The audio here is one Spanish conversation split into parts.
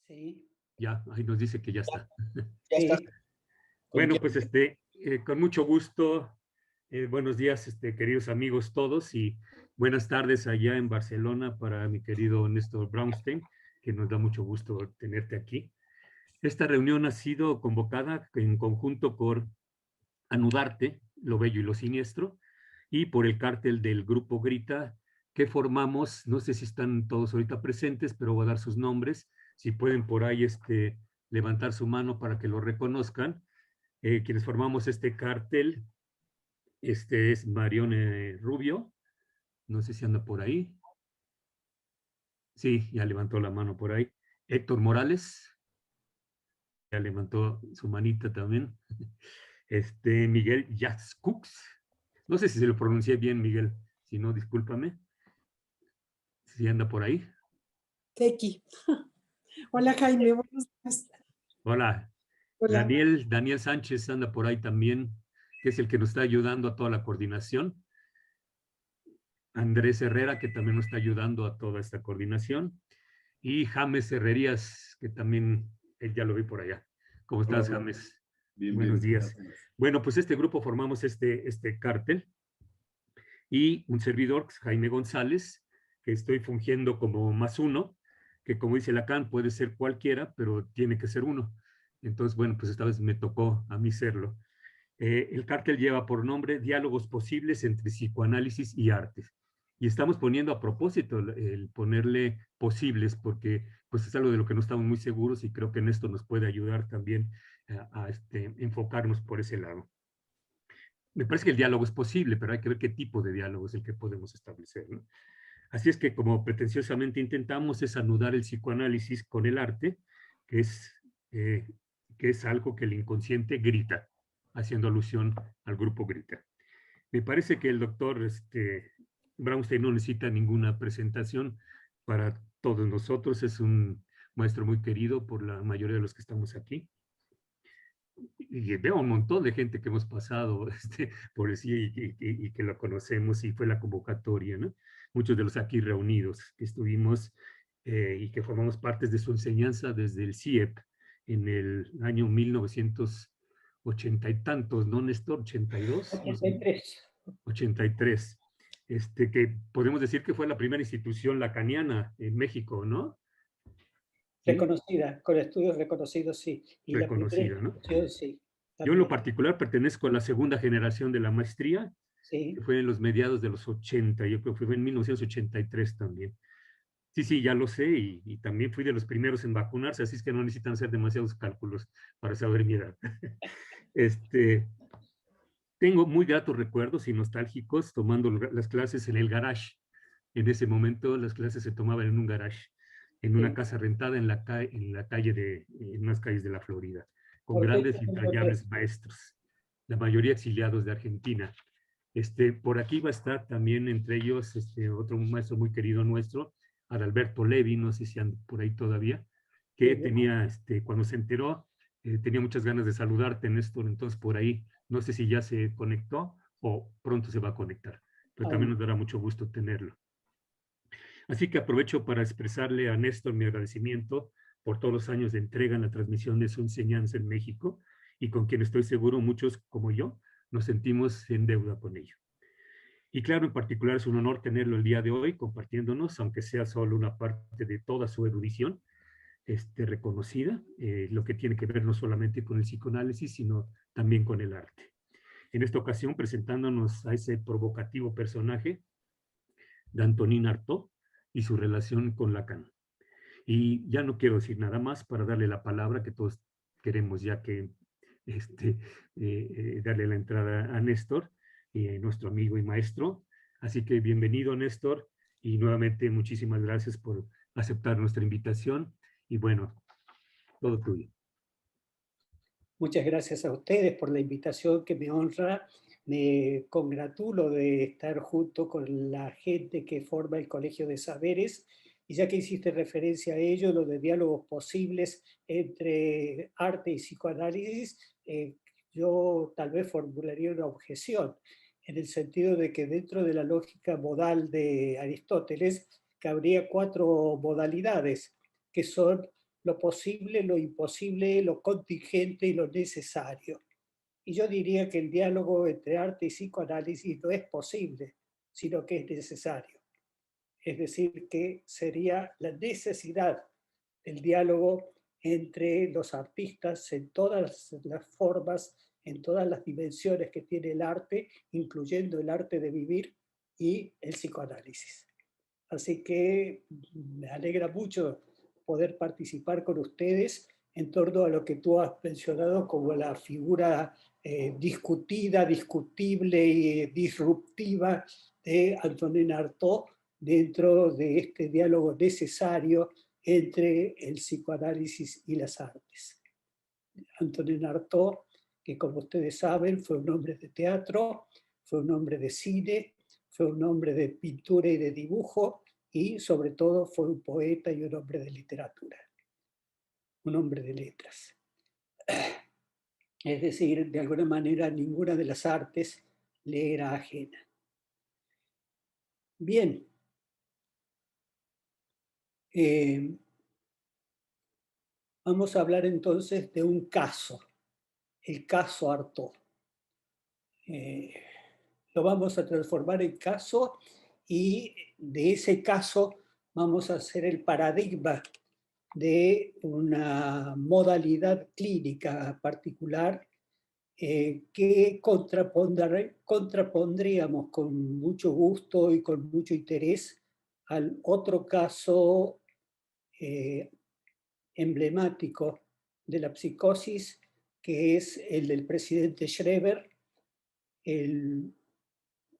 Sí, Ya, ahí nos dice que ya está. Ya está. sí. Bueno, pues con mucho gusto. Buenos días, queridos amigos todos, y buenas tardes allá en Barcelona para mi querido Néstor Braunstein, que nos da mucho gusto tenerte aquí. Esta reunión ha sido convocada en conjunto por Anudarte, Lo Bello y Lo Siniestro, y por el cártel del Grupo Grita, que formamos. No sé si están todos ahorita presentes, pero voy a dar sus nombres. Si pueden por ahí levantar su mano para que lo reconozcan. Quienes formamos este cártel, es Marione Rubio, no sé si anda por ahí. Sí, ya levantó la mano por ahí. Héctor Morales, ya levantó su manita también. Miguel Yaxcux, no sé si se lo pronuncié bien, Miguel, si no, discúlpame, si anda por ahí. Tequi. Hola Jaime, buenos días. Hola, Hola. Daniel Sánchez anda por ahí también, que es el que nos está ayudando a toda la coordinación. Andrés Herrera, que también nos está ayudando a toda esta coordinación. Y James Herrerías, que también ya lo vi por allá. ¿Cómo estás, Hola, James? bien, Buenos bien. días. Bueno, pues este grupo formamos este cártel, y un servidor, Jaime González, que estoy fungiendo como más uno, que como dice Lacan, puede ser cualquiera, pero tiene que ser uno. Entonces, bueno, pues esta vez me tocó a mí serlo. El cártel lleva por nombre Diálogos Posibles entre Psicoanálisis y Arte. Y estamos poniendo a propósito el ponerle posibles, porque pues es algo de lo que no estamos muy seguros, y creo que en esto nos puede ayudar también a enfocarnos por ese lado. Me parece que el diálogo es posible, pero hay que ver qué tipo de diálogo es el que podemos establecer, ¿no? Así es que, como pretenciosamente intentamos, es anudar el psicoanálisis con el arte, que es, eh, que es algo que el inconsciente grita, haciendo alusión al grupo Grita. Me parece que el doctor Braunstein no necesita ninguna presentación para todos nosotros. Es un maestro muy querido por la mayoría de los que estamos aquí. Y veo un montón de gente que hemos pasado por sí, y que lo conocemos, y fue la convocatoria, ¿no? Muchos de los aquí reunidos que estuvimos, y que formamos partes de su enseñanza desde el CIEP en el año 1980 y tantos, ¿no, Néstor? 82, más o menos. 83. 83. Que podemos decir que fue la primera institución lacaniana en México, ¿no? ¿Sí? Reconocida, con estudios reconocidos, sí. Y la primera Reconocida, ¿no? institución, sí. Yo en lo También, particular pertenezco a la segunda generación de la maestría, que sí. fue en los mediados de los 80, yo creo que fue en 1983 también. Sí, sí, ya lo sé, y también fui de los primeros en vacunarse, así es que no necesitan hacer demasiados cálculos para saber mi edad. Este, Tengo muy gratos recuerdos y nostálgicos tomando las clases en el garage. En ese momento las clases se tomaban en un garage, en una Sí. casa rentada en la calle en unas calles de la Florida, con ¿Por qué grandes y tengo entrañables maestros, la mayoría exiliados de Argentina. Por aquí va a estar también entre ellos otro maestro muy querido nuestro, Adalberto Levi, no sé si anda por ahí todavía, que Sí, tenía, cuando se enteró, tenía muchas ganas de saludarte, Néstor. Entonces por ahí, no sé si ya se conectó o pronto se va a conectar, pero también aún. nos dará mucho gusto tenerlo. Así que aprovecho para expresarle a Néstor mi agradecimiento por todos los años de entrega en la transmisión de su enseñanza en México, y con quien estoy seguro muchos como yo nos sentimos en deuda con ello. Y claro, en particular es un honor tenerlo el día de hoy compartiéndonos, aunque sea solo una parte de toda su erudición reconocida, lo que tiene que ver no solamente con el psicoanálisis, sino también con el arte. En esta ocasión presentándonos a ese provocativo personaje de Antonin Artaud y su relación con Lacan. Y ya no quiero decir nada más para darle la palabra, que todos queremos ya que darle la entrada a Néstor, nuestro amigo y maestro. Así que bienvenido, Néstor, y nuevamente muchísimas gracias por aceptar nuestra invitación. Y bueno, todo tuyo. Muchas gracias a ustedes por la invitación que me honra. Me congratulo de estar junto con la gente que forma el Colegio de Saberes, y ya que hiciste referencia a ello, lo de diálogos posibles entre arte y psicoanálisis, yo tal vez formularía una objeción, en el sentido de que dentro de la lógica modal de Aristóteles, cabría 4 modalidades, que son lo posible, lo imposible, lo contingente y lo necesario. Y yo diría que el diálogo entre arte y psicoanálisis no es posible, sino que es necesario. Es decir, que sería la necesidad del diálogo entre los artistas en todas las formas, en todas las dimensiones que tiene el arte, incluyendo el arte de vivir y el psicoanálisis. Así que me alegra mucho poder participar con ustedes en torno a lo que tú has mencionado como la figura discutida, discutible y disruptiva de Antonin Artaud dentro de este diálogo necesario entre el psicoanálisis y las artes. Antonin Artaud, que como ustedes saben fue un hombre de teatro, fue un hombre de cine, fue un hombre de pintura y de dibujo, y sobre todo fue un poeta y un hombre de literatura, un hombre de letras. Es decir, de alguna manera ninguna de las artes le era ajena. Bien, vamos a hablar entonces de un caso, el caso Artaud. Lo vamos a transformar en caso y de ese caso vamos a hacer el paradigma de una modalidad clínica particular que contrapondríamos con mucho gusto y con mucho interés al otro caso emblemático de la psicosis, que es el del presidente Schreber,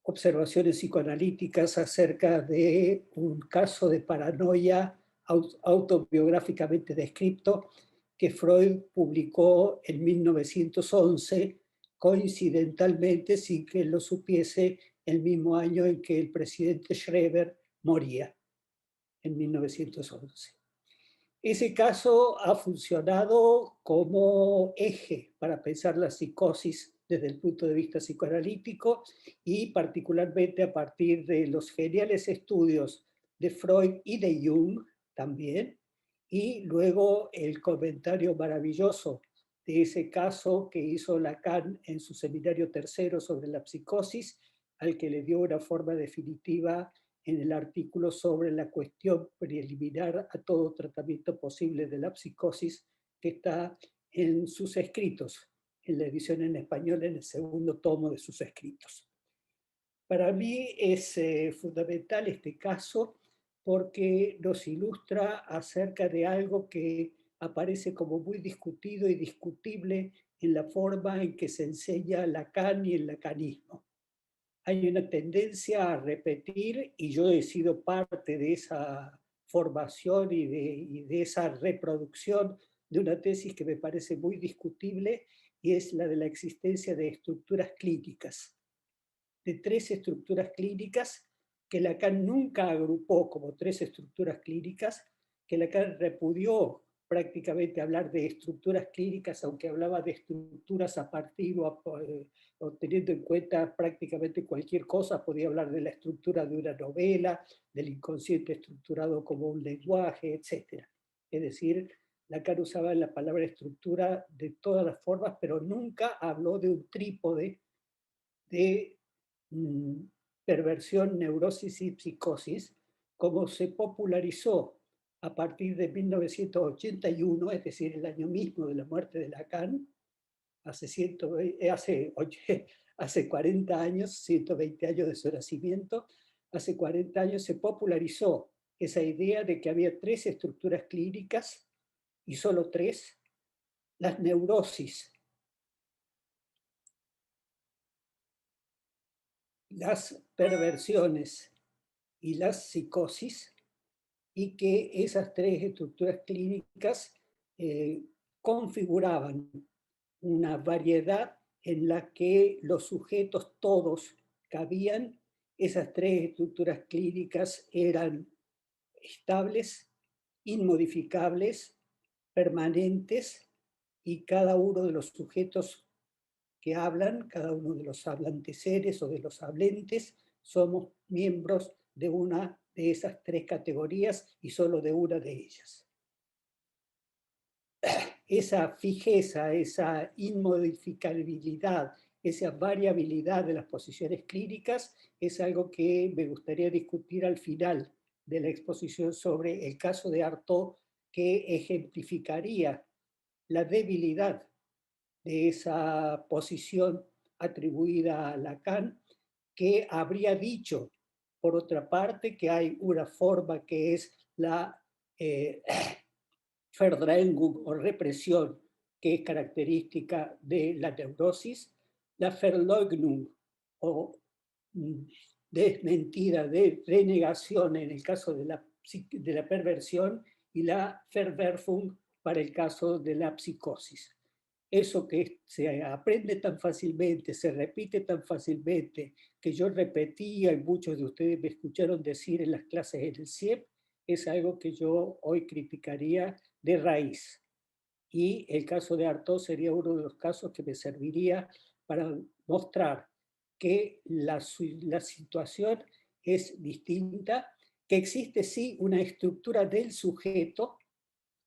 observaciones psicoanalíticas acerca de un caso de paranoia autobiográficamente descrito que Freud publicó en 1911, coincidentalmente, sin que él lo supiese, el mismo año en que el presidente Schreber moría, en 1911. Ese caso ha funcionado como eje para pensar la psicosis desde el punto de vista psicoanalítico y particularmente a partir de los geniales estudios de Freud y de Jung también, y luego el comentario maravilloso de ese caso que hizo Lacan en su seminario tercero sobre la psicosis, al que le dio una forma definitiva en el artículo sobre la cuestión preliminar a todo tratamiento posible de la psicosis, que está en sus escritos, en la edición en español, en el segundo tomo de sus escritos. Para mí es fundamental este caso porque nos ilustra acerca de algo que aparece como muy discutido y discutible en la forma en que se enseña Lacan y el lacanismo. Hay una tendencia a repetir, y yo he sido parte de esa formación y de esa reproducción de una tesis que me parece muy discutible, y es la de la existencia de estructuras clínicas, de tres estructuras clínicas que Lacan nunca agrupó como tres estructuras clínicas, que Lacan repudió prácticamente hablar de estructuras clínicas, aunque hablaba de estructuras a partir o teniendo en cuenta prácticamente cualquier cosa, podía hablar de la estructura de una novela, del inconsciente estructurado como un lenguaje, etc. Es decir, Lacan usaba la palabra estructura de todas las formas, pero nunca habló de un trípode de perversión, neurosis y psicosis, como se popularizó a partir de 1981, es decir, el año mismo de la muerte de Lacan, hace 40 años, 120 años de su nacimiento, hace 40 años se popularizó esa idea de que había tres estructuras clínicas y solo tres: las neurosis, las perversiones y las psicosis, y que esas tres estructuras clínicas configuraban una variedad en la que los sujetos todos cabían. Esas tres estructuras clínicas eran estables, inmodificables, permanentes, y cada uno de los sujetos que hablan, cada uno de los hablantes seres o de los hablentes, somos miembros de una de esas tres categorías y solo de una de ellas. esa fijeza, esa inmodificabilidad, esa variabilidad de las posiciones clínicas es algo que me gustaría discutir al final de la exposición sobre el caso de Artaud, que ejemplificaría la debilidad de esa posición atribuida a Lacan, que habría dicho, por otra parte, que hay una forma que es la Verdrängung o represión, que es característica de la neurosis, la Verleugnung o desmentida, de renegación en el caso de la perversión, y la Verwerfung para el caso de la psicosis. Eso que se aprende tan fácilmente, se repite tan fácilmente, que yo repetía y muchos de ustedes me escucharon decir en las clases en el CIEP, es algo que yo hoy criticaría de raíz. Y el caso de Artaud sería uno de los casos que me serviría para mostrar que la situación es distinta, que existe sí una estructura del sujeto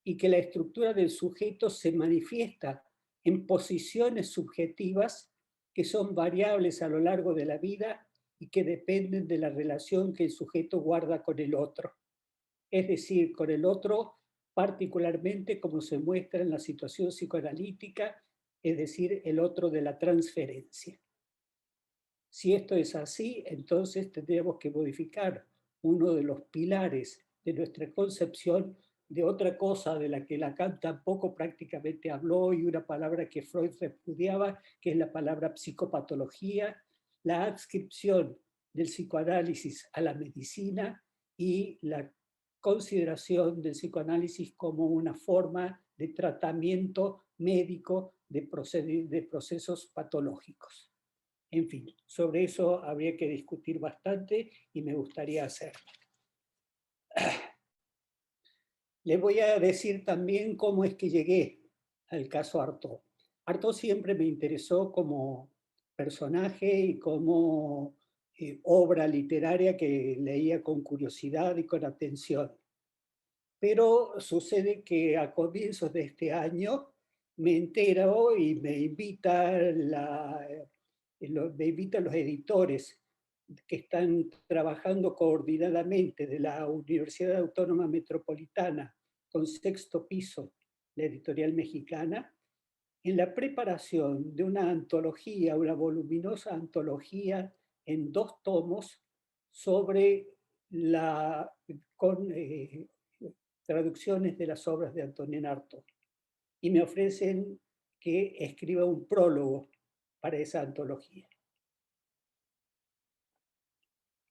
y que la estructura del sujeto se manifiesta en posiciones subjetivas que son variables a lo largo de la vida y que dependen de la relación que el sujeto guarda con el otro. Es decir, con el otro particularmente como se muestra en la situación psicoanalítica, es decir, el otro de la transferencia. Si esto es así, entonces tendríamos que modificar uno de los pilares de nuestra concepción de otra cosa de la que Lacan tampoco prácticamente habló, y una palabra que Freud repudiaba, que es la palabra psicopatología, la adscripción del psicoanálisis a la medicina y la consideración del psicoanálisis como una forma de tratamiento médico de procesos patológicos. En fin, sobre eso habría que discutir bastante y me gustaría hacerlo. Les voy a decir también cómo es que llegué al caso Artaud. Artaud siempre me interesó como personaje y como obra literaria que leía con curiosidad y con atención. Pero sucede que a comienzos de este año me entero y me invitan los editores que están trabajando coordinadamente de la Universidad Autónoma Metropolitana con Sexto Piso, la editorial mexicana, en la preparación de una antología, una voluminosa antología en 2 tomos sobre con traducciones de las obras de Antonin Artaud. Y me ofrecen que escriba un prólogo para esa antología.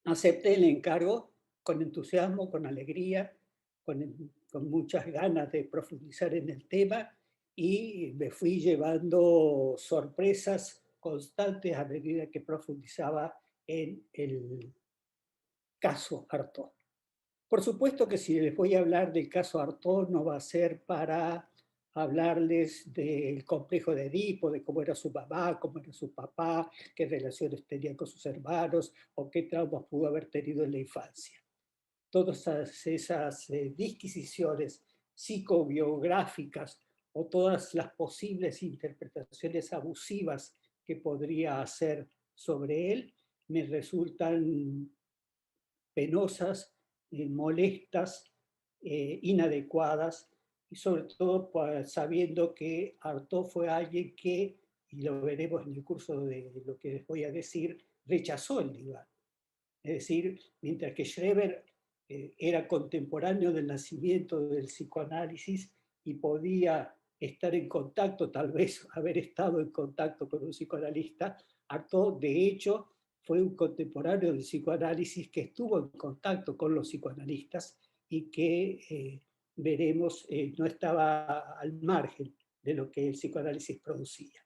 Acepté el encargo con entusiasmo, con alegría, con muchas ganas de profundizar en el tema, y me fui llevando sorpresas constantes a medida que profundizaba en el caso Artaud. Por supuesto que si les voy a hablar del caso Artaud no va a ser para hablarles del complejo de Edipo, de cómo era su mamá, cómo era su papá, qué relaciones tenían con sus hermanos o qué traumas pudo haber tenido en la infancia. Todas esas disquisiciones psicobiográficas o todas las posibles interpretaciones abusivas que podría hacer sobre él me resultan penosas, molestas, inadecuadas, y sobre todo sabiendo que Artaud fue alguien que, y lo veremos en el curso de lo que les voy a decir, rechazó el diván. Es decir, mientras que Schreber era contemporáneo del nacimiento del psicoanálisis y podía estar en contacto, tal vez haber estado en contacto con un psicoanalista, Artaud, de hecho, fue un contemporáneo del psicoanálisis que estuvo en contacto con los psicoanalistas y que veremos no estaba al margen de lo que el psicoanálisis producía.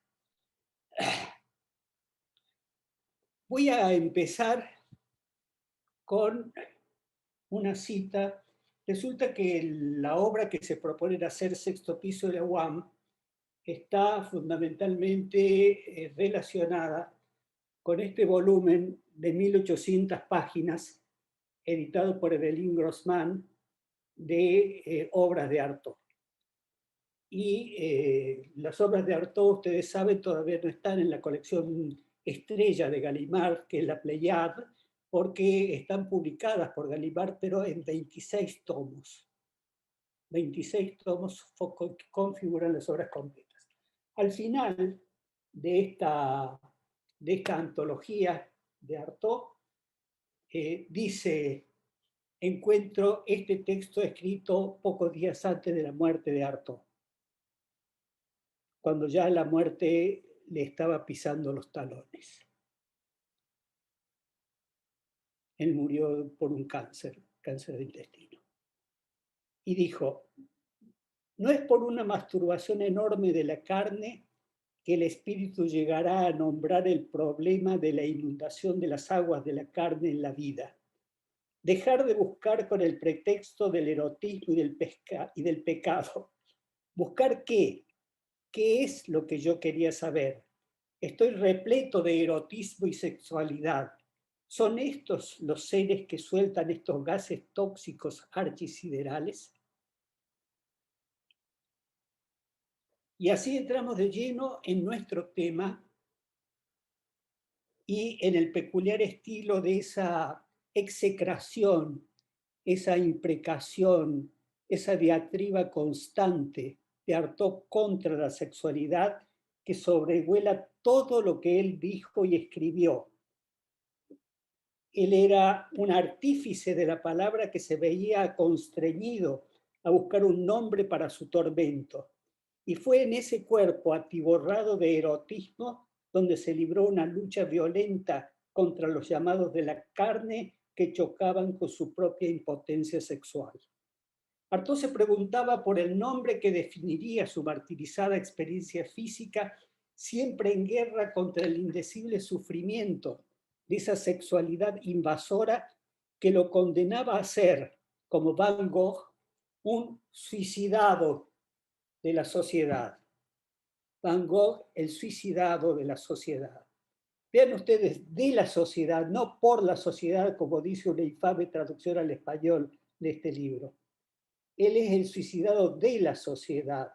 Voy a empezar con una cita. Resulta que la obra que se propone hacer Sexto Piso de la UAM está fundamentalmente relacionada con este volumen de 1800 páginas, editado por Evelyn Grossman, de obras de Artaud. y las obras de Artaud, ustedes saben, todavía no están en la colección estrella de Gallimard, que es la Pléiade, porque están publicadas por Gallimard, pero en 26 tomos. 26 tomos configuran las obras completas. Al final de esta antología de Artaud, dice: encuentro este texto escrito pocos días antes de la muerte de Artaud, cuando ya la muerte le estaba pisando los talones. Él murió por un cáncer de intestino. Y dijo: no es por una masturbación enorme de la carne que el espíritu llegará a nombrar el problema de la inundación de las aguas de la carne en la vida. Dejar de buscar con el pretexto del erotismo y del pecado. ¿Buscar qué? ¿Qué es lo que yo quería saber? Estoy repleto de erotismo y sexualidad. ¿Son estos los seres que sueltan estos gases tóxicos archisiderales? Y así entramos de lleno en nuestro tema y en el peculiar estilo de esa execración, esa imprecación, esa diatriba constante de Artaud contra la sexualidad que sobrevuela todo lo que él dijo y escribió. Él era un artífice de la palabra que se veía constreñido a buscar un nombre para su tormento. Y fue en ese cuerpo atiborrado de erotismo donde se libró una lucha violenta contra los llamados de la carne que chocaban con su propia impotencia sexual. Artaud se preguntaba por el nombre que definiría su martirizada experiencia física, siempre en guerra contra el indecible sufrimiento de esa sexualidad invasora que lo condenaba a ser, como Van Gogh, un suicidado de la sociedad. Van Gogh, el suicidado de la sociedad. Vean ustedes, de la sociedad, no por la sociedad, como dice una infame traducción al español de este libro. Él es el suicidado de la sociedad,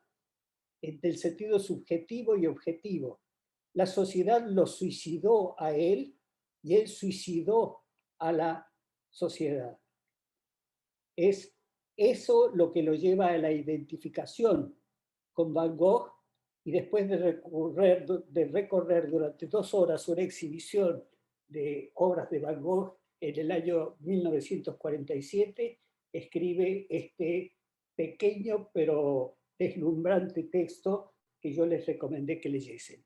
entre el sentido subjetivo y objetivo. La sociedad lo suicidó a él y él suicidó a la sociedad. Es eso lo que lo lleva a la identificación con Van Gogh, y después de recorrer durante 2 horas una exhibición de obras de Van Gogh en el año 1947, escribe este pequeño pero deslumbrante texto que yo les recomendé que leyesen.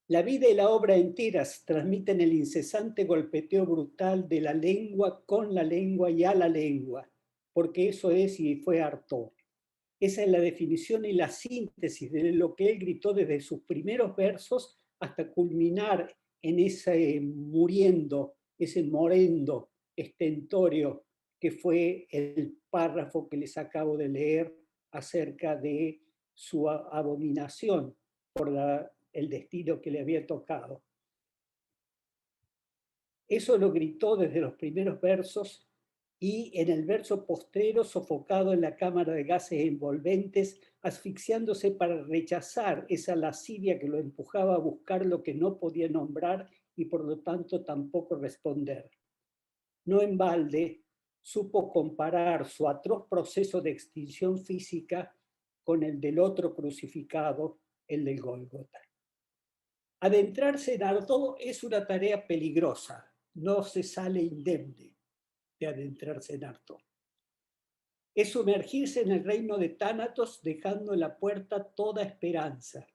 La vida y la obra enteras transmiten el incesante golpeteo brutal de la lengua con la lengua y a la lengua, porque eso es y fue Artaud. Esa es la definición y la síntesis de lo que él gritó desde sus primeros versos hasta culminar en ese muriendo, ese morendo estentorio que fue el párrafo que les acabo de leer acerca de su abominación por el destino que le había tocado. Eso lo gritó desde los primeros versos, y en el verso postrero, sofocado en la cámara de gases envolventes, asfixiándose para rechazar esa lascivia que lo empujaba a buscar lo que no podía nombrar y por lo tanto tampoco responder. No en balde supo comparar su atroz proceso de extinción física con el del otro crucificado, el del Gólgota. Adentrarse en Artaud es una tarea peligrosa, no se sale indemne de adentrarse en Artaud. Es sumergirse en el reino de Tánatos dejando en la puerta toda esperanza.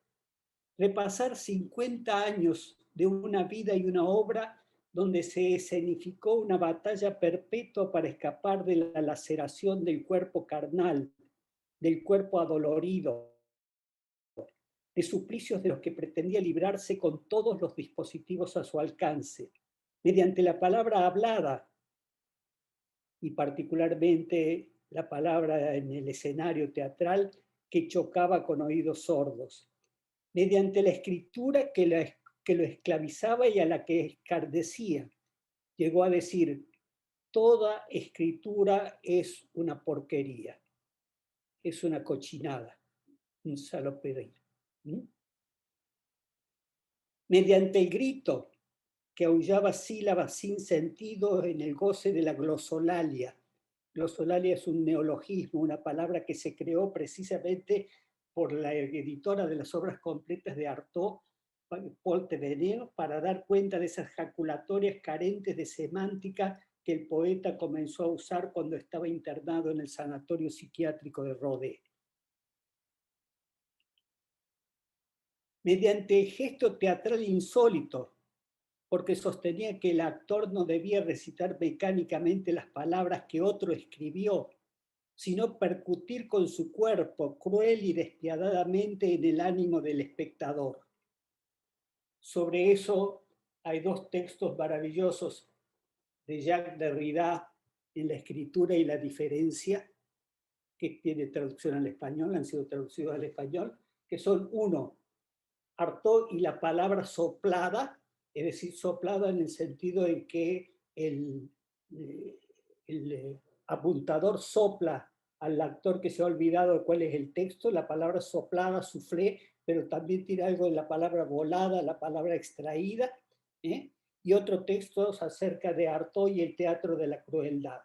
Repasar 50 años de una vida y una obra donde se escenificó una batalla perpetua para escapar de la laceración del cuerpo carnal, del cuerpo adolorido, de suplicios de los que pretendía librarse con todos los dispositivos a su alcance, mediante la palabra hablada, y particularmente la palabra en el escenario teatral que chocaba con oídos sordos, mediante la escritura que lo esclavizaba y a la que escardecía. Llegó a decir: toda escritura es una porquería. es una cochinada, un saloperío. Mediante el grito que aullaba sílabas sin sentido en el goce de la glosolalia. Glosolalia es un neologismo, una palabra que se creó precisamente por la editora de las obras completas de Artaud, Paul Tavernier, para dar cuenta de esas jaculatorias carentes de semántica que el poeta comenzó a usar cuando estaba internado en el sanatorio psiquiátrico de Rodez. Mediante el gesto teatral insólito, porque sostenía que el actor no debía recitar mecánicamente las palabras que otro escribió, sino percutir con su cuerpo cruel y despiadadamente en el ánimo del espectador. Sobre eso hay dos textos maravillosos de Jacques Derrida en La escritura y la diferencia, que tiene traducción al español, han sido traducidos al español, que son uno, Artaud y la palabra soplada, es decir, soplada en el sentido en que el apuntador sopla al actor que se ha olvidado de cuál es el texto, la palabra soplada, soufflé, pero también tiene algo de la palabra volada, la palabra extraída, y otro texto acerca de Artaud y el teatro de la crueldad.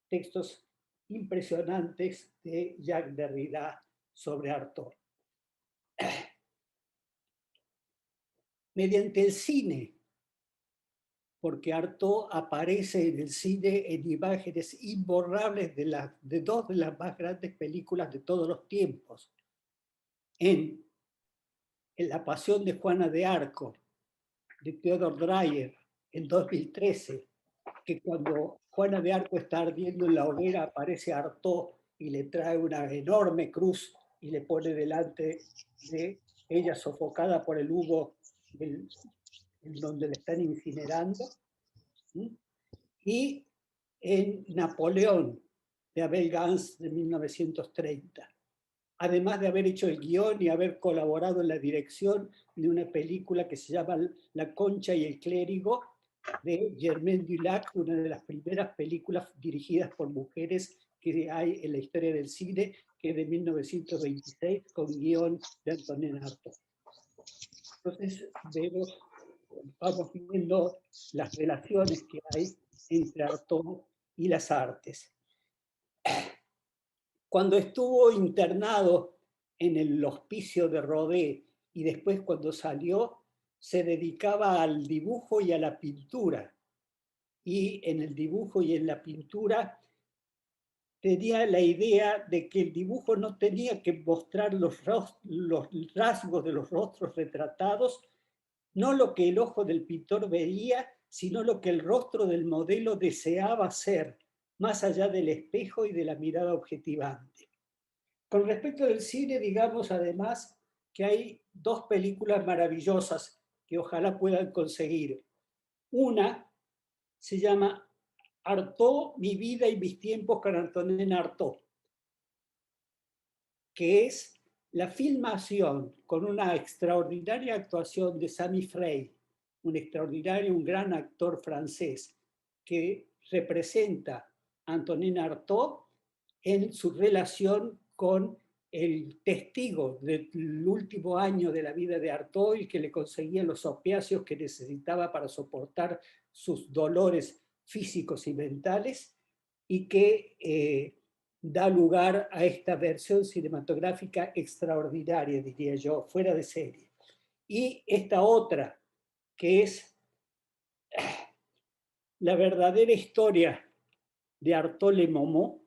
Textos impresionantes de Jacques Derrida sobre Artaud. Mediante el cine, porque Artaud aparece en el cine en imágenes imborrables de dos de las más grandes películas de todos los tiempos. En La pasión de Juana de Arco, de Theodor Dreyer, en 2013, que cuando Juana de Arco está ardiendo en la hoguera aparece Artaud y le trae una enorme cruz y le pone delante de ella sofocada por el humo en donde le están incinerando. Y en Napoleón, de Abel Gance, de 1930. Además de haber hecho el guión y haber colaborado en la dirección de una película que se llama La Concha y el Clérigo, de Germaine Dulac, una de las primeras películas dirigidas por mujeres que hay en la historia del cine, que es de 1926, con guión de Antonin Artaud. Entonces, vamos viendo las relaciones que hay entre Artaud y las artes. Cuando estuvo internado en el hospicio de Rodez y después cuando salió, se dedicaba al dibujo y a la pintura. Y en el dibujo y en la pintura tenía la idea de que el dibujo no tenía que mostrar los rasgos de los rostros retratados, no lo que el ojo del pintor veía, sino lo que el rostro del modelo deseaba ser, más allá del espejo y de la mirada objetivante. Con respecto del cine, digamos además que hay dos películas maravillosas que ojalá puedan conseguir. Una se llama Artaud, mi vida y mis tiempos con Antonin Artaud, que es la filmación con una extraordinaria actuación de Sami Frey, un gran actor francés, que representa a Antonin Artaud en su relación con el testigo del último año de la vida de Artaud y que le conseguía los opiáceos que necesitaba para soportar sus dolores físicos y mentales, y que da lugar a esta versión cinematográfica extraordinaria, diría yo, fuera de serie. Y esta otra, que es la verdadera historia de Artaud Le Momot,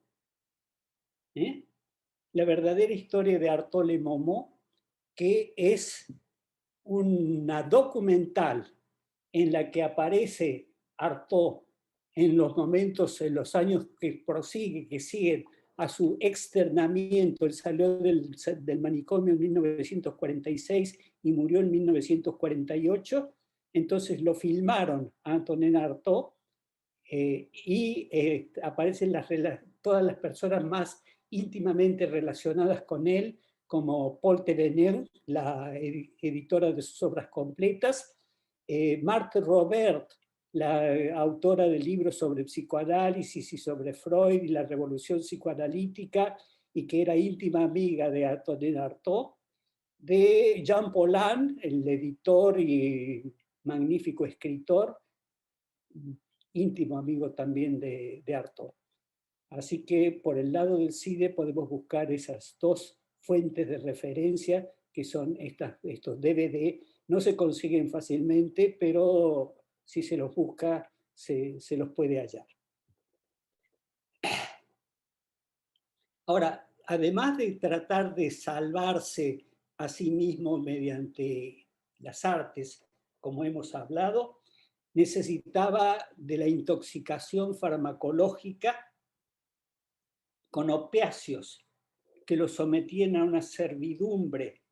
la verdadera historia de Artaud Le Momot, que es una documental en la que aparece Artaud en los momentos, en los años que siguen a su externamiento. Él salió del manicomio en 1946 y murió en 1948. Entonces lo filmaron a Antonin Artaud y aparecen todas las personas más íntimamente relacionadas con él, como Paul Tavernier, la editora de sus obras completas, Marthe Robert, la autora de libros sobre psicoanálisis y sobre Freud y la revolución psicoanalítica, y que era íntima amiga de Antonin Artaud, de Jean Paulhan, el editor y magnífico escritor, íntimo amigo también de Artaud. Así que por el lado del CIDE podemos buscar esas dos fuentes de referencia que son estos DVD. No se consiguen fácilmente, pero si se los busca, se los puede hallar. Ahora, además de tratar de salvarse a sí mismo mediante las artes, como hemos hablado, necesitaba de la intoxicación farmacológica con opiáceos que lo sometían a una servidumbre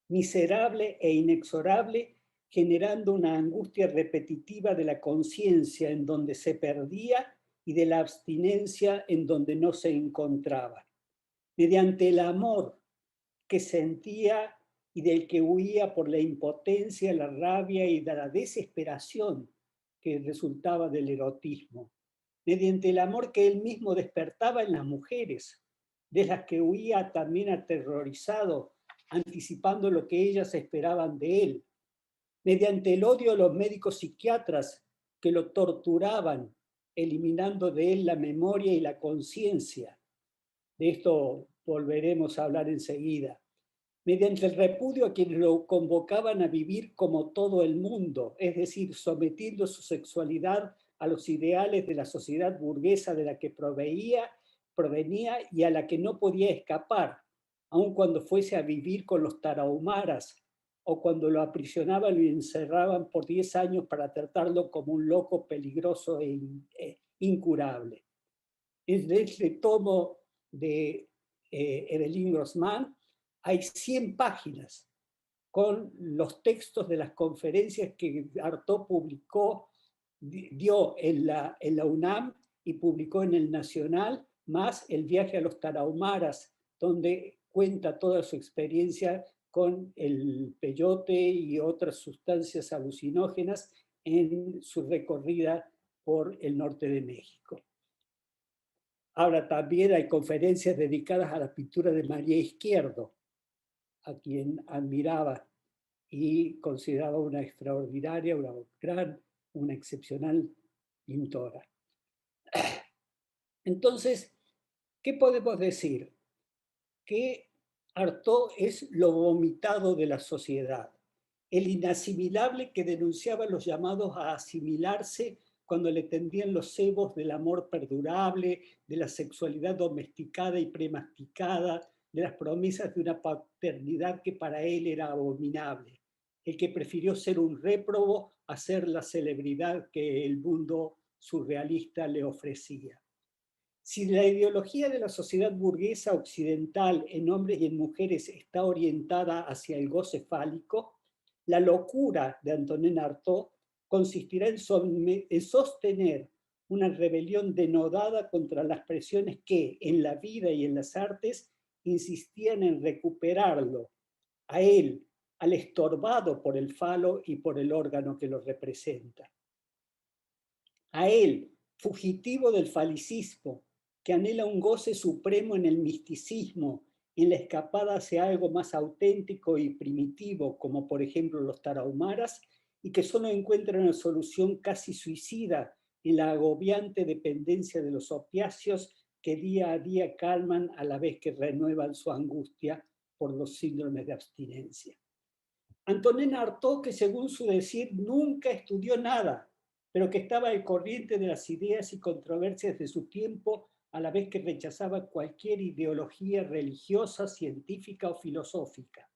miserable e inexorable, generando una angustia repetitiva de la conciencia en donde se perdía y de la abstinencia en donde no se encontraba. Mediante el amor que sentía y del que huía por la impotencia, la rabia y de la desesperación que resultaba del erotismo. Mediante el amor que él mismo despertaba en las mujeres, de las que huía también aterrorizado, anticipando lo que ellas esperaban de él. Mediante el odio de los médicos psiquiatras que lo torturaban, eliminando de él la memoria y la conciencia. De esto volveremos a hablar enseguida. Mediante el repudio a quienes lo convocaban a vivir como todo el mundo, es decir, sometiendo su sexualidad a los ideales de la sociedad burguesa de la que provenía y a la que no podía escapar, aun cuando fuese a vivir con los tarahumaras o cuando lo aprisionaban y encerraban por 10 años para tratarlo como un loco peligroso e incurable. En este tomo de Evelyn Grossman hay 100 páginas con los textos de las conferencias que Artaud dio en la UNAM y publicó en el Nacional, más el viaje a los tarahumaras, donde cuenta toda su experiencia con el peyote y otras sustancias alucinógenas en su recorrida por el norte de México. Ahora también hay conferencias dedicadas a la pintura de María Izquierdo, a quien admiraba y consideraba una extraordinaria, una excepcional pintora. Entonces, ¿qué podemos decir? Que Artaud es lo vomitado de la sociedad, el inasimilable que denunciaba los llamados a asimilarse cuando le tendían los cebos del amor perdurable, de la sexualidad domesticada y premasticada, de las promesas de una paternidad que para él era abominable, el que prefirió ser un réprobo a ser la celebridad que el mundo surrealista le ofrecía. Si la ideología de la sociedad burguesa occidental en hombres y en mujeres está orientada hacia el goce fálico, la locura de Antonin Artaud consistirá en sostener una rebelión denodada contra las presiones que en la vida y en las artes insistían en recuperarlo, a él, al estorbado por el falo y por el órgano que lo representa. A él, fugitivo del falicismo, que anhela un goce supremo en el misticismo, en la escapada hacia algo más auténtico y primitivo, como por ejemplo los tarahumaras, y que solo encuentra una solución casi suicida en la agobiante dependencia de los opiáceos que día a día calman a la vez que renuevan su angustia por los síndromes de abstinencia. Antonin Artaud, que según su decir nunca estudió nada, pero que estaba al corriente de las ideas y controversias de su tiempo, a la vez que rechazaba cualquier ideología religiosa, científica o filosófica.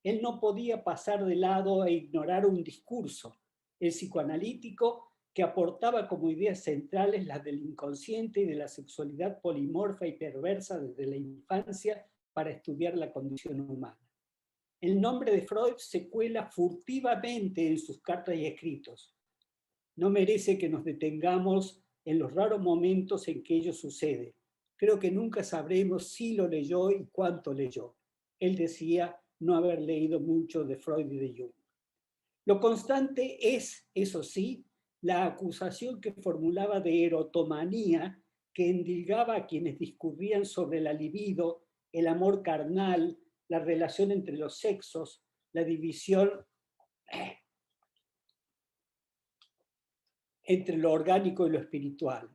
Él no podía pasar de lado e ignorar un discurso, el psicoanalítico, que aportaba como ideas centrales las del inconsciente y de la sexualidad polimorfa y perversa desde la infancia para estudiar la condición humana. El nombre de Freud se cuela furtivamente en sus cartas y escritos. No merece que nos detengamos en los raros momentos en que ello sucede. Creo que nunca sabremos si lo leyó y cuánto leyó. Él decía no haber leído mucho de Freud y de Jung. Lo constante es, eso sí, la acusación que formulaba de erotomanía que endilgaba a quienes discurrían sobre la libido, el amor carnal, la relación entre los sexos, la división entre lo orgánico y lo espiritual.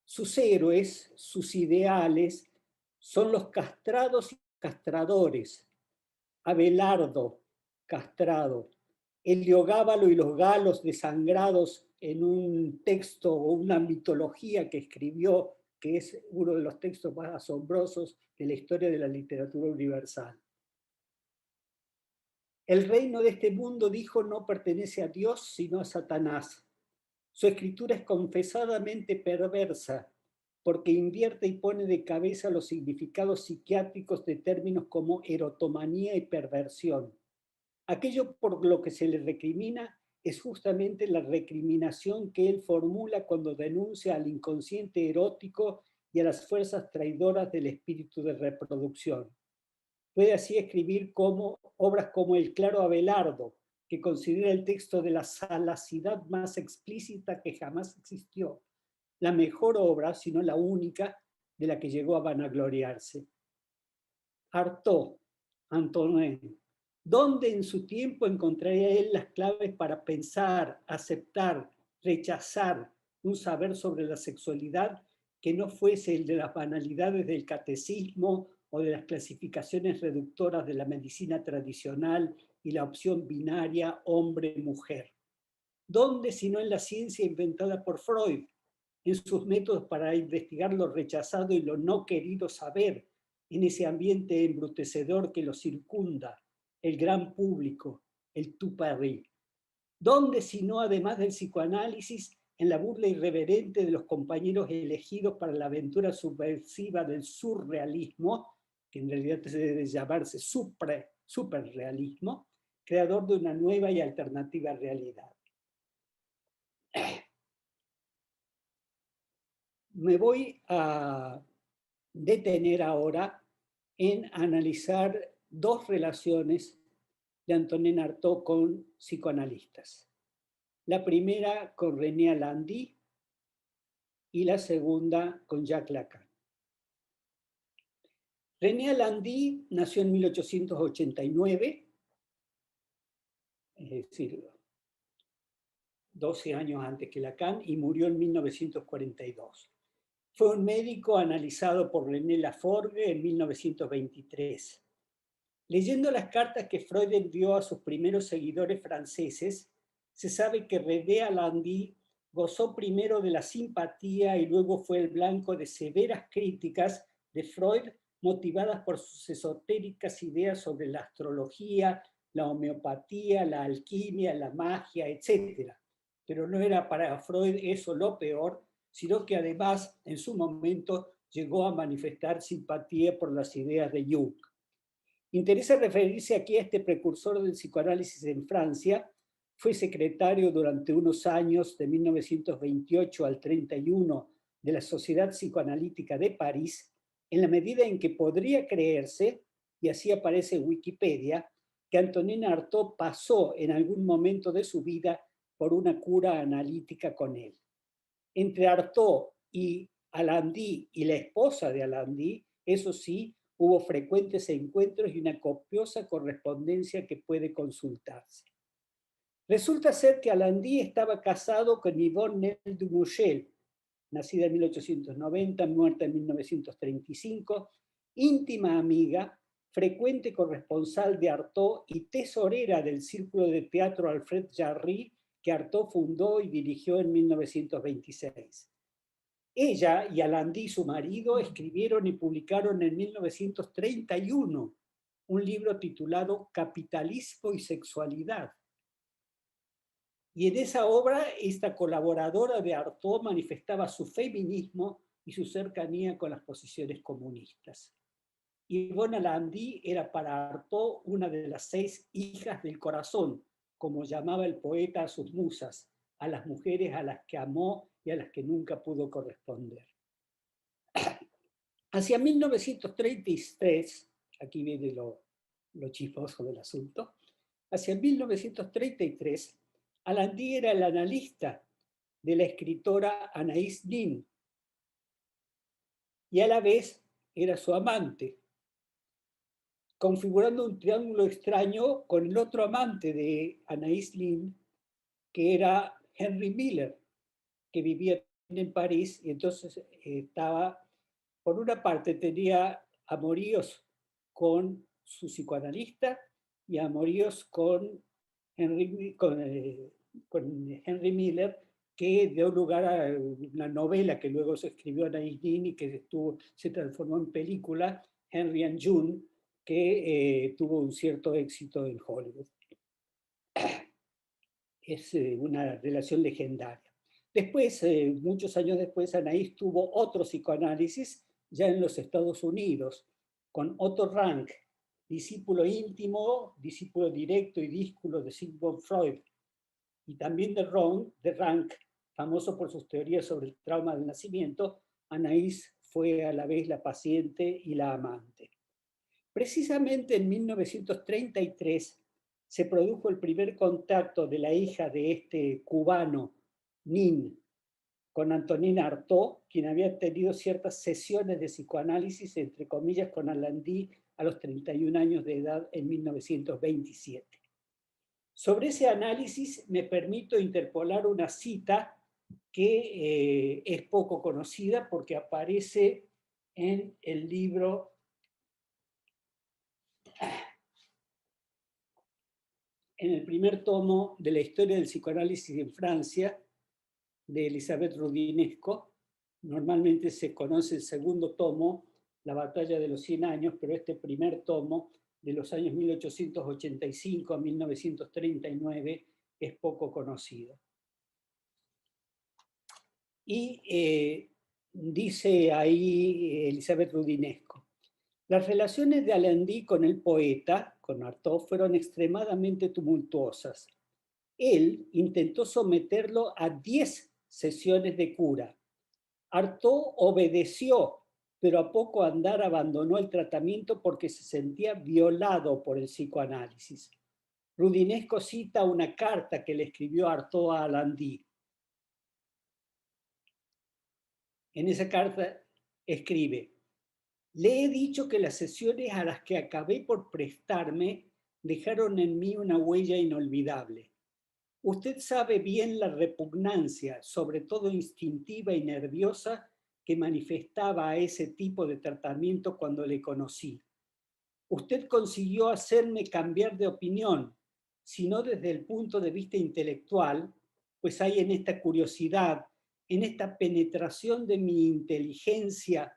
Sus héroes, sus ideales, son los castrados y castradores. Abelardo, castrado. Heliogábalo y los galos desangrados en un texto o una mitología que escribió, que es uno de los textos más asombrosos de la historia de la literatura universal. El reino de este mundo, dijo, no pertenece a Dios, sino a Satanás. Su escritura es confesadamente perversa, porque invierte y pone de cabeza los significados psiquiátricos de términos como erotomanía y perversión. Aquello por lo que se le recrimina es justamente la recriminación que él formula cuando denuncia al inconsciente erótico y a las fuerzas traidoras del espíritu de reproducción. Puede así escribir obras como El claro Abelardo, que considera el texto de la salacidad más explícita que jamás existió, la mejor obra, si no la única, de la que llegó a vanagloriarse. Artaud, Antonin, ¿dónde en su tiempo encontraría él las claves para pensar, aceptar, rechazar un saber sobre la sexualidad que no fuese el de las banalidades del catecismo o de las clasificaciones reductoras de la medicina tradicional y la opción binaria hombre-mujer? ¿Dónde sino en la ciencia inventada por Freud, en sus métodos para investigar lo rechazado y lo no querido saber, en ese ambiente embrutecedor que lo circunda, el gran público, el tout Paris? ¿Dónde sino, además del psicoanálisis, en la burla irreverente de los compañeros elegidos para la aventura subversiva del surrealismo, que en realidad debe llamarse superrealismo, creador de una nueva y alternativa realidad? Me voy a detener ahora en analizar dos relaciones de Antonin Artaud con psicoanalistas. La primera con René Lalande y la segunda con Jacques Lacan. René Lalande nació en 1889, es decir, 12 años antes que Lacan, y murió en 1942. Fue un médico analizado por René Laforgue en 1923. Leyendo las cartas que Freud envió a sus primeros seguidores franceses, se sabe que René Lalande gozó primero de la simpatía y luego fue el blanco de severas críticas de Freud, motivadas por sus esotéricas ideas sobre la astrología, la homeopatía, la alquimia, la magia, etc. Pero no era para Freud eso lo peor, sino que además en su momento llegó a manifestar simpatía por las ideas de Jung. Interesa referirse aquí a este precursor del psicoanálisis en Francia. Fue secretario durante unos años, de 1928 al 31, de la Sociedad Psicoanalítica de París, en la medida en que podría creerse, y así aparece en Wikipedia, que Antonin Artaud pasó en algún momento de su vida por una cura analítica con él. Entre Artaud y Lalande y la esposa de Lalande, eso sí, hubo frecuentes encuentros y una copiosa correspondencia que puede consultarse. Resulta ser que Lalande estaba casado con Yvonne Nel Dumouchel, nacida en 1890, muerta en 1935, íntima amiga, frecuente corresponsal de Artaud y tesorera del Círculo de Teatro Alfred Jarry, que Artaud fundó y dirigió en 1926. Ella y Lalande, su marido, escribieron y publicaron en 1931 un libro titulado Capitalismo y Sexualidad. Y en esa obra, esta colaboradora de Artaud manifestaba su feminismo y su cercanía con las posiciones comunistas. Yvonne Lalande era para Artaud una de las 6 hijas del corazón, como llamaba el poeta a sus musas, a las mujeres a las que amó y a las que nunca pudo corresponder. Hacia 1933, aquí viene lo chismoso del asunto, hacia 1933, Lalande era el analista de la escritora Anaïs Nin, y a la vez era su amante, configurando un triángulo extraño con el otro amante de Anaïs Nin, que era Henry Miller, que vivía en París, y entonces estaba, por una parte tenía amoríos con su psicoanalista y amoríos con Henry Miller, que dio lugar a una novela que luego se escribió Anaïs Nin y que se transformó en película, Henry and June, que tuvo un cierto éxito en Hollywood. Es una relación legendaria. Después, muchos años después, Anaïs tuvo otro psicoanálisis ya en los Estados Unidos, con Otto Rank, discípulo íntimo, discípulo directo y dísculo de Sigmund Freud, y también de Rank, famoso por sus teorías sobre el trauma del nacimiento. Anaïs fue a la vez la paciente y la amante. Precisamente en 1933 se produjo el primer contacto de la hija de este cubano, Nin, con Antonina Artaud, quien había tenido ciertas sesiones de psicoanálisis, entre comillas, con Alain Dee a los 31 años de edad en 1927. Sobre ese análisis me permito interpolar una cita que es poco conocida porque aparece en el libro en el primer tomo de la historia del psicoanálisis en Francia, de Elisabeth Roudinesco. Normalmente se conoce el segundo tomo, La batalla de los 100 años, pero este primer tomo, de los años 1885 a 1939, es poco conocido. Y dice ahí Elisabeth Roudinesco: las relaciones de Alain Dee con el poeta, con Artaud, fueron extremadamente tumultuosas. Él intentó someterlo a 10 sesiones de cura. Artaud obedeció, pero a poco andar abandonó el tratamiento porque se sentía violado por el psicoanálisis. Roudinesco cita una carta que le escribió Artaud a Alain Dee. En esa carta escribe: le he dicho que las sesiones a las que acabé por prestarme dejaron en mí una huella inolvidable. Usted sabe bien la repugnancia, sobre todo instintiva y nerviosa, que manifestaba a ese tipo de tratamiento cuando le conocí. Usted consiguió hacerme cambiar de opinión, si no desde el punto de vista intelectual, pues hay en esta curiosidad, en esta penetración de mi inteligencia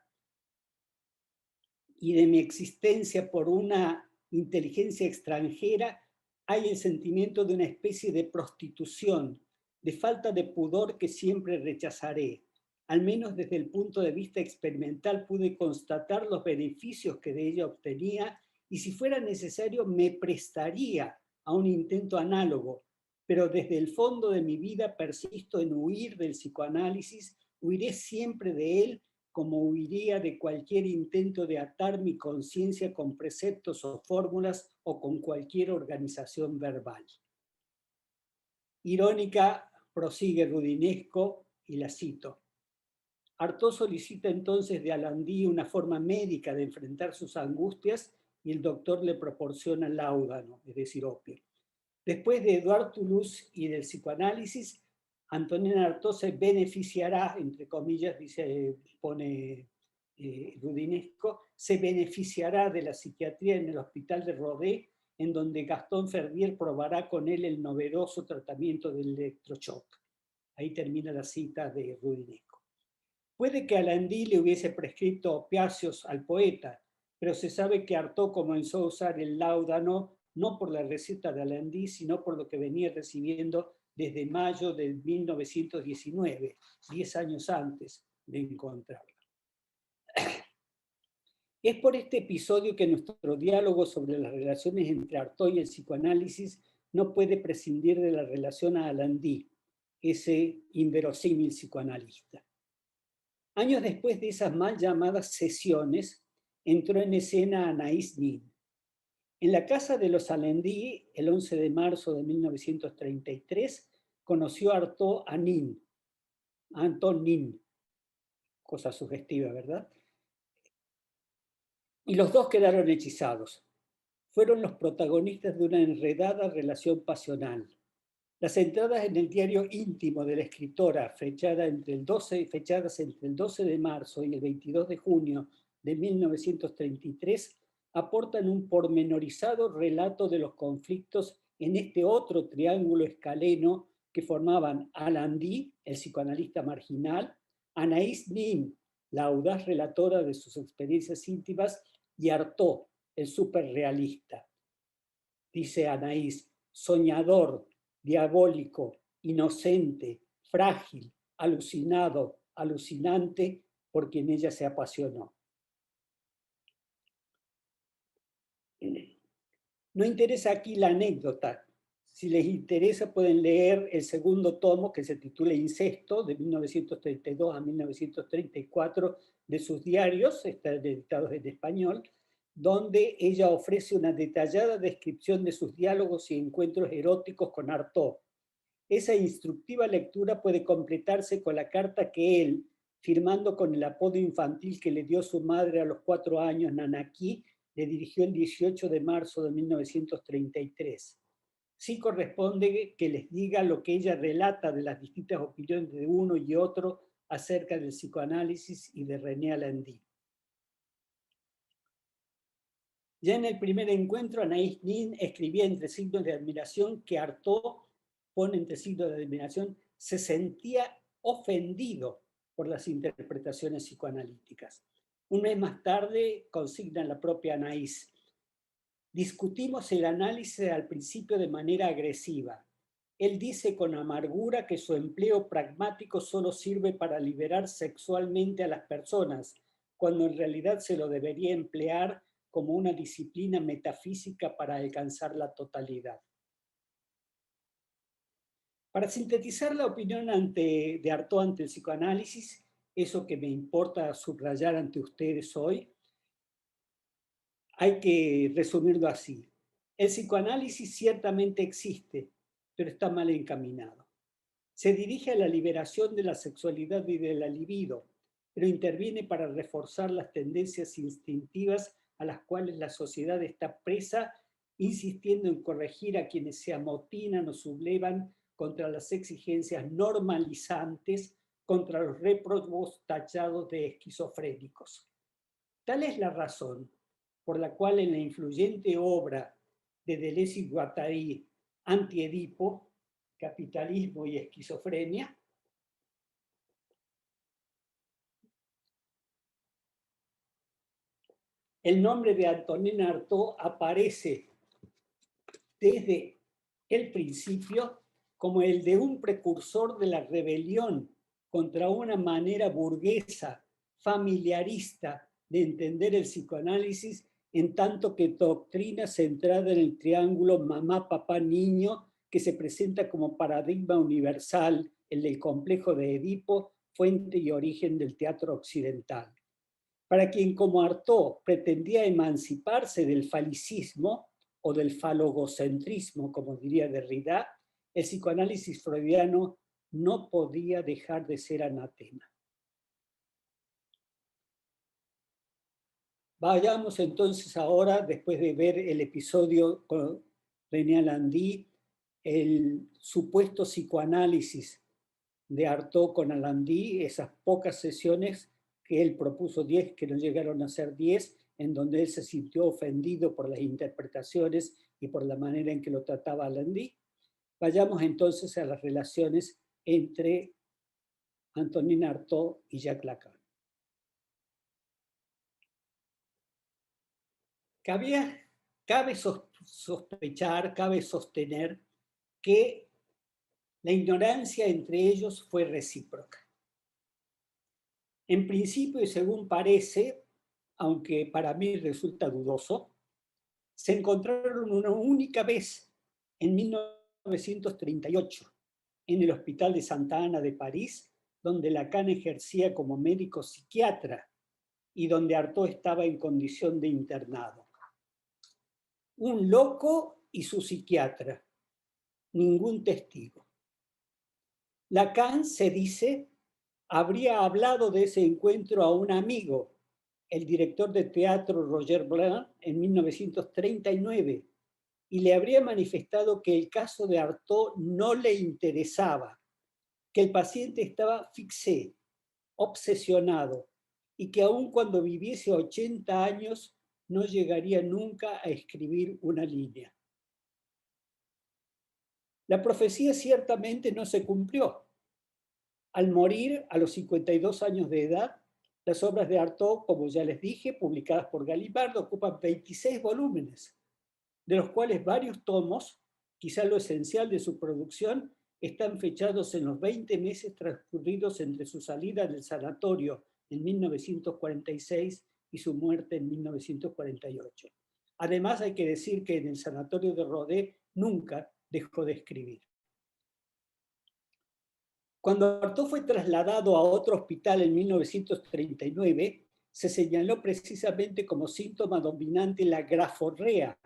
y de mi existencia por una inteligencia extranjera, hay el sentimiento de una especie de prostitución, de falta de pudor que siempre rechazaré. Al menos desde el punto de vista experimental pude constatar los beneficios que de ella obtenía y si fuera necesario me prestaría a un intento análogo, pero desde el fondo de mi vida persisto en huir del psicoanálisis, huiré siempre de él como huiría de cualquier intento de atar mi conciencia con preceptos o fórmulas o con cualquier organización verbal. Irónica, prosigue Roudinesco, y la cito: Artaud solicita entonces de Alain Dee una forma médica de enfrentar sus angustias y el doctor le proporciona láudano, es decir, opio. Después de Edouard Toulouse y del psicoanálisis, Antonina Artaud se beneficiará, entre comillas, pone Roudinesco, se beneficiará de la psiquiatría en el hospital de Rodez, en donde Gastón Ferbier probará con él el novedoso tratamiento del electroshock. Ahí termina la cita de Roudinesco. Puede que Alain Dee le hubiese prescrito opiáceos al poeta, pero se sabe que Artaud comenzó a usar el láudano no por la receta de Alain Dee, sino por lo que venía recibiendo desde mayo de 1919, 10 años antes de encontrarlo. Es por este episodio que nuestro diálogo sobre las relaciones entre Artaud y el psicoanálisis no puede prescindir de la relación a Alain Dee, ese inverosímil psicoanalista. Años después de esas mal llamadas sesiones, entró en escena Anaïs Nin. En la casa de los Alain Dee, el 11 de marzo de 1933, conoció Artaud a Nin, a Anton Nin, cosa sugestiva, ¿verdad? y los dos quedaron hechizados. Fueron los protagonistas de una enredada relación pasional. Las entradas en el diario íntimo de la escritora, fechadas entre el 12 de marzo y el 22 de junio de 1933, aportan un pormenorizado relato de los conflictos en este otro triángulo escaleno que formaban Allenby, el psicoanalista marginal, Anaïs Nin, la audaz relatora de sus experiencias íntimas, y Artaud, el superrealista. Dice Anaïs, soñador, diabólico, inocente, frágil, alucinado, alucinante, por quien ella se apasionó. No interesa aquí la anécdota. Si les interesa, pueden leer el segundo tomo, que se titula Incesto, de 1932 a 1934, de sus diarios, están editados en español, donde ella ofrece una detallada descripción de sus diálogos y encuentros eróticos con Artaud. Esa instructiva lectura puede completarse con la carta que él, firmando con el apodo infantil que le dio su madre a los 4 años, Nanaki, le dirigió el 18 de marzo de 1933. Sí corresponde que les diga lo que ella relata de las distintas opiniones de uno y otro acerca del psicoanálisis y de René Allenby. Ya en el primer encuentro, Anaïs Nin escribía entre signos de admiración que Artaud, pone entre signos de admiración, se sentía ofendido por las interpretaciones psicoanalíticas. Un mes más tarde consigna la propia Anaïs: discutimos el análisis al principio de manera agresiva. Él dice con amargura que su empleo pragmático solo sirve para liberar sexualmente a las personas, cuando en realidad se lo debería emplear como una disciplina metafísica para alcanzar la totalidad. Para sintetizar la opinión de Artaud ante el psicoanálisis, eso que me importa subrayar ante ustedes hoy, hay que resumirlo así. El psicoanálisis ciertamente existe, pero está mal encaminado. Se dirige a la liberación de la sexualidad y de la libido, pero interviene para reforzar las tendencias instintivas a las cuales la sociedad está presa, insistiendo en corregir a quienes se amotinan o sublevan contra las exigencias normalizantes, contra los réprobos tachados de esquizofrénicos. Tal es la razón por la cual en la influyente obra de Deleuze y Guattari, Anti-Edipo, Capitalismo y Esquizofrenia, el nombre de Antonin Artaud aparece desde el principio como el de un precursor de la rebelión contra una manera burguesa, familiarista de entender el psicoanálisis, en tanto que doctrina centrada en el triángulo mamá, papá, niño, que se presenta como paradigma universal, el del complejo de Edipo, fuente y origen del teatro occidental. Para quien como Artaud pretendía emanciparse del falicismo o del falogocentrismo, como diría Derrida, el psicoanálisis freudiano no podía dejar de ser anatema. Vayamos entonces ahora, después de ver el episodio con René Allenby, el supuesto psicoanálisis de Artaud con Allenby, esas pocas sesiones que él propuso 10, que no llegaron a ser 10, en donde él se sintió ofendido por las interpretaciones y por la manera en que lo trataba Allenby. Vayamos entonces a las relaciones entre Antonin Artaud y Jacques Lacan. Cabe sospechar, cabe sostener que la ignorancia entre ellos fue recíproca. En principio, y según parece, aunque para mí resulta dudoso, se encontraron una única vez en 1938 en el Hospital de Santa Ana de París, donde Lacan ejercía como médico psiquiatra y donde Artaud estaba en condición de internado. Un loco y su psiquiatra, ningún testigo. Lacan, se dice, habría hablado de ese encuentro a un amigo el director de teatro Roger Blanc en 1939 y le habría manifestado que el caso de Artaud no le interesaba, que el paciente estaba fixé, obsesionado, y que aun cuando viviese 80 años no llegaría nunca a escribir una línea. La profecía ciertamente no se cumplió. Al morir a los 52 años de edad, las obras de Artaud, como ya les dije, publicadas por Gallimard, ocupan 26 volúmenes, de los cuales varios tomos, quizá lo esencial de su producción, están fechados en los 20 meses transcurridos entre su salida del sanatorio en 1946 y su muerte en 1948. Además, hay que decir que en el sanatorio de Rodez nunca dejó de escribir. Cuando Artaud fue trasladado a otro hospital en 1939, se señaló precisamente como síntoma dominante la graforrea,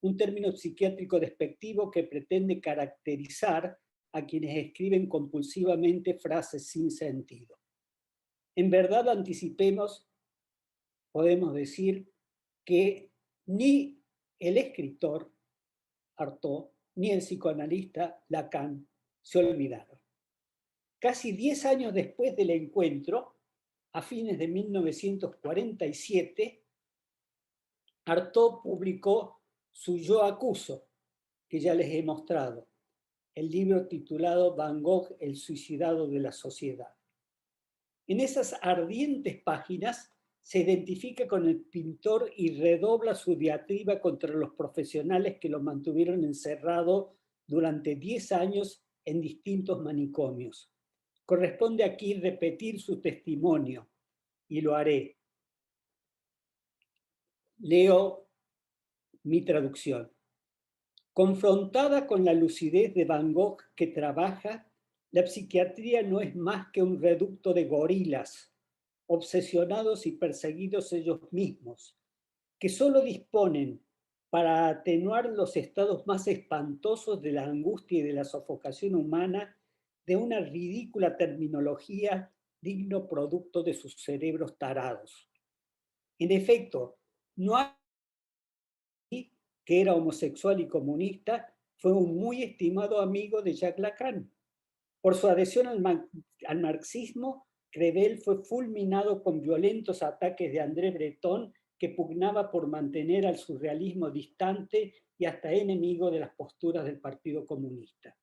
un término psiquiátrico despectivo que pretende caracterizar a quienes escriben compulsivamente frases sin sentido. En verdad, anticipemos, podemos decir que ni el escritor Artaud ni el psicoanalista Lacan se olvidaron. Casi 10 años después del encuentro, a fines de 1947, Artaud publicó su Yo acuso, que ya les he mostrado, el libro titulado Van Gogh, el suicidado de la sociedad. En esas ardientes páginas se identifica con el pintor y redobla su diatriba contra los profesionales que lo mantuvieron encerrado durante 10 años en distintos manicomios. Corresponde aquí repetir su testimonio, y lo haré. Leo mi traducción. Confrontada con la lucidez de Van Gogh que trabaja, la psiquiatría no es más que un reducto de gorilas, obsesionados y perseguidos ellos mismos, que solo disponen para atenuar los estados más espantosos de la angustia y de la sofocación humana de una ridícula terminología digno producto de sus cerebros tarados. En efecto, no hay que era homosexual y comunista, fue un muy estimado amigo de Jacques Lacan. Por su adhesión al marxismo, Crevel fue fulminado con violentos ataques de André Breton, que pugnaba por mantener al surrealismo distante y hasta enemigo de las posturas del Partido Comunista.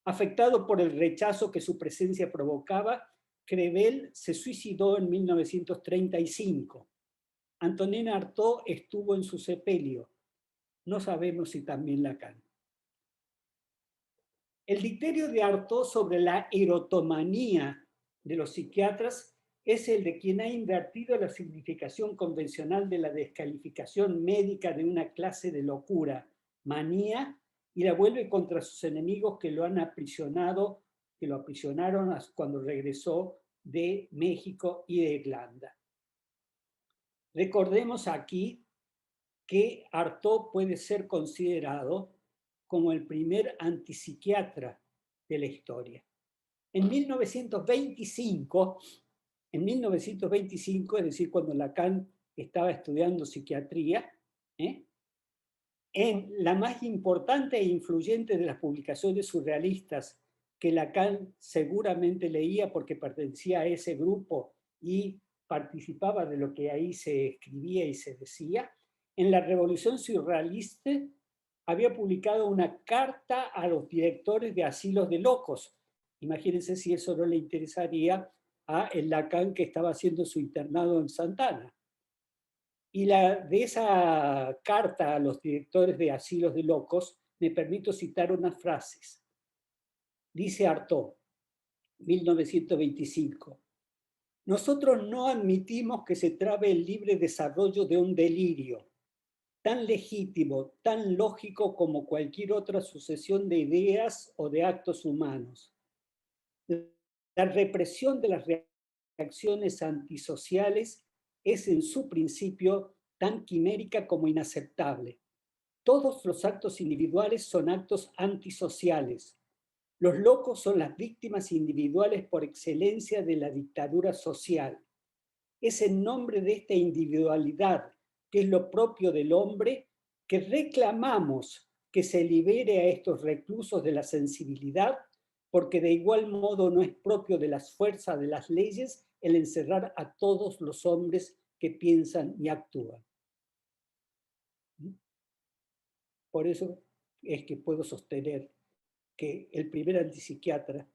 Afectado por el rechazo que su presencia provocaba, Crevel se suicidó en 1935. Antonin Artaud estuvo en su sepelio. No sabemos si también Lacan. El dicterio de Artaud sobre la erotomanía de los psiquiatras es el de quien ha invertido la significación convencional de la descalificación médica de una clase de locura, manía, y la vuelve contra sus enemigos que lo han aprisionado, que lo aprisionaron cuando regresó de México y de Irlanda. Recordemos aquí que Artaud puede ser considerado como el primer antipsiquiatra de la historia. En 1925, es decir, cuando Lacan estaba estudiando psiquiatría, en la más importante e influyente de las publicaciones surrealistas que Lacan seguramente leía porque pertenecía a ese grupo y participaba de lo que ahí se escribía y se decía, en la Revolución Surrealista había publicado una carta a los directores de asilos de locos. Imagínense si eso no le interesaría a el Lacan que estaba haciendo su internado en Santana. Y de esa carta a los directores de asilos de locos me permito citar unas frases. Dice Artaud, 1925, nosotros no admitimos que se trabe el libre desarrollo de un delirio, tan legítimo, tan lógico como cualquier otra sucesión de ideas o de actos humanos. La represión de las reacciones antisociales es en su principio tan quimérica como inaceptable. Todos los actos individuales son actos antisociales. Los locos son las víctimas individuales por excelencia de la dictadura social. es en nombre de esta individualidad, que es lo propio del hombre, que reclamamos que se libere a estos reclusos de la sensibilidad, porque de igual modo no es propio de las fuerzas de las leyes el encerrar a todos los hombres que piensan y actúan. Por eso es que puedo sostener que el primer antipsiquiatra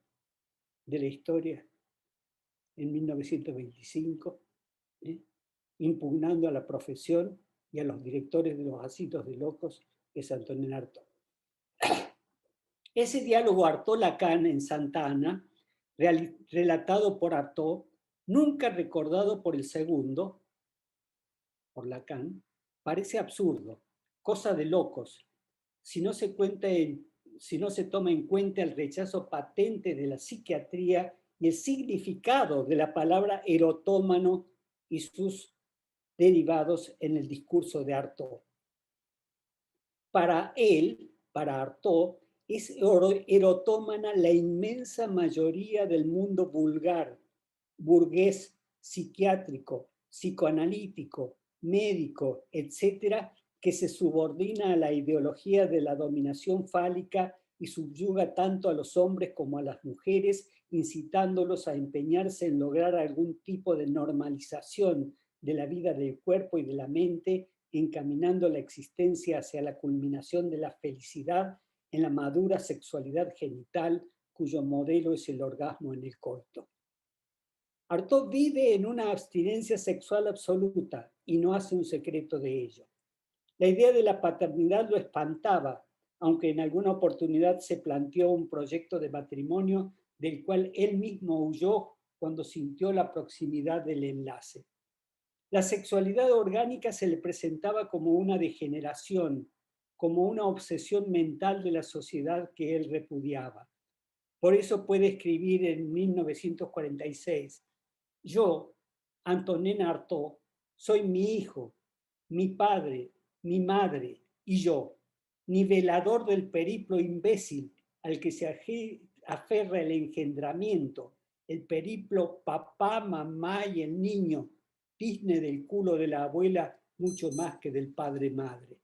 de la historia, en 1925, impugnando a la profesión y a los directores de los asilos de locos, es Antonin Artaud. Ese diálogo Artaud-Lacan en Santa Ana, relatado por Artaud, nunca recordado por el segundo, por Lacan, parece absurdo, cosa de locos, si no se toma en cuenta el rechazo patente de la psiquiatría y el significado de la palabra erotómano y sus derivados en el discurso de Artaud. Para él, para Artaud, es erotómana la inmensa mayoría del mundo vulgar, burgués, psiquiátrico, psicoanalítico, médico, etcétera, que se subordina a la ideología de la dominación fálica y subyuga tanto a los hombres como a las mujeres, incitándolos a empeñarse en lograr algún tipo de normalización de la vida del cuerpo y de la mente, encaminando la existencia hacia la culminación de la felicidad en la madura sexualidad genital, cuyo modelo es el orgasmo en el coito. Artaud vive en una abstinencia sexual absoluta y no hace un secreto de ello. La idea de la paternidad lo espantaba, aunque en alguna oportunidad se planteó un proyecto de matrimonio del cual él mismo huyó cuando sintió la proximidad del enlace. La sexualidad orgánica se le presentaba como una degeneración, como una obsesión mental de la sociedad que él repudiaba. Por eso puede escribir en 1946: yo, Antonin Artaud, soy mi hijo, mi padre, mi madre y yo, nivelador del periplo imbécil al que se aferra el engendramiento, el periplo papá, mamá y el niño, tizne del culo de la abuela mucho más que del padre-madre.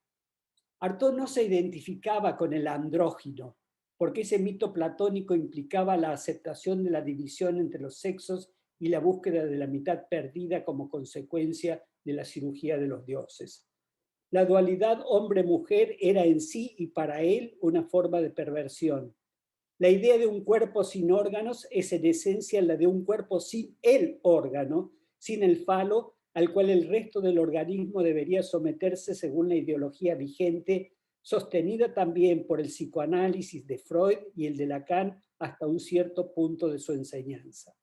Artaud no se identificaba con el andrógino, porque ese mito platónico implicaba la aceptación de la división entre los sexos y la búsqueda de la mitad perdida como consecuencia de la cirugía de los dioses. La dualidad hombre-mujer era en sí y para él una forma de perversión. La idea de un cuerpo sin órganos es en esencia la de un cuerpo sin el órgano, sin el falo, al cual el resto del organismo debería someterse según la ideología vigente, sostenida también por el psicoanálisis de Freud y el de Lacan hasta un cierto punto de su enseñanza.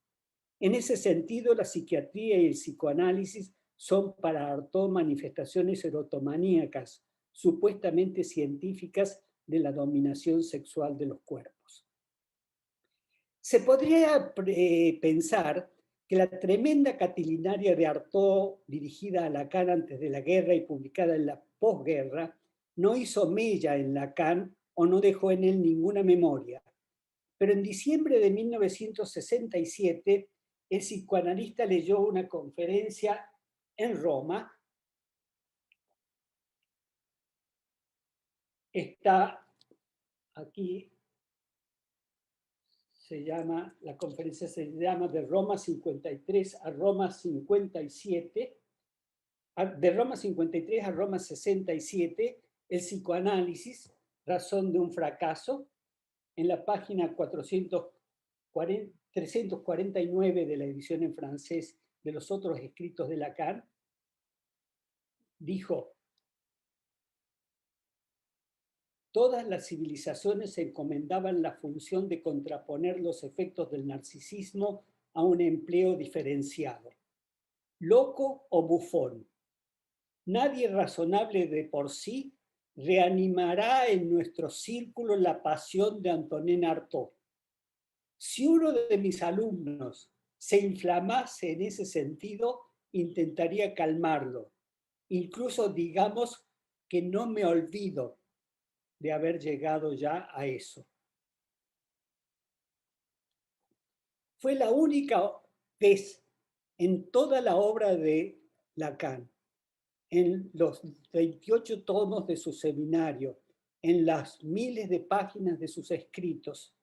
En ese sentido, la psiquiatría y el psicoanálisis son para Artaud manifestaciones erotomaníacas, supuestamente científicas de la dominación sexual de los cuerpos. Se podría pensar que la tremenda catilinaria de Artaud, dirigida a Lacan antes de la guerra y publicada en la posguerra, no hizo mella en Lacan o no dejó en él ninguna memoria. Pero en diciembre de 1967, el psicoanalista leyó una conferencia en Roma. Está aquí, la conferencia se llama de Roma 53 a Roma 57, de Roma 53 a Roma 67, el psicoanálisis, razón de un fracaso, en la página 349 de la edición en francés de los otros escritos de Lacan, dijo: todas las civilizaciones se encomendaban la función de contraponer los efectos del narcisismo a un empleo diferenciado, loco o bufón. Nadie razonable de por sí reanimará en nuestro círculo la pasión de Antonin Artaud. Si uno de mis alumnos se inflamase en ese sentido, intentaría calmarlo. Incluso digamos que no me olvido de haber llegado ya a eso. Fue la única vez En toda la obra de Lacan, en los 28 tomos de su seminario, en las miles de páginas de sus escritos,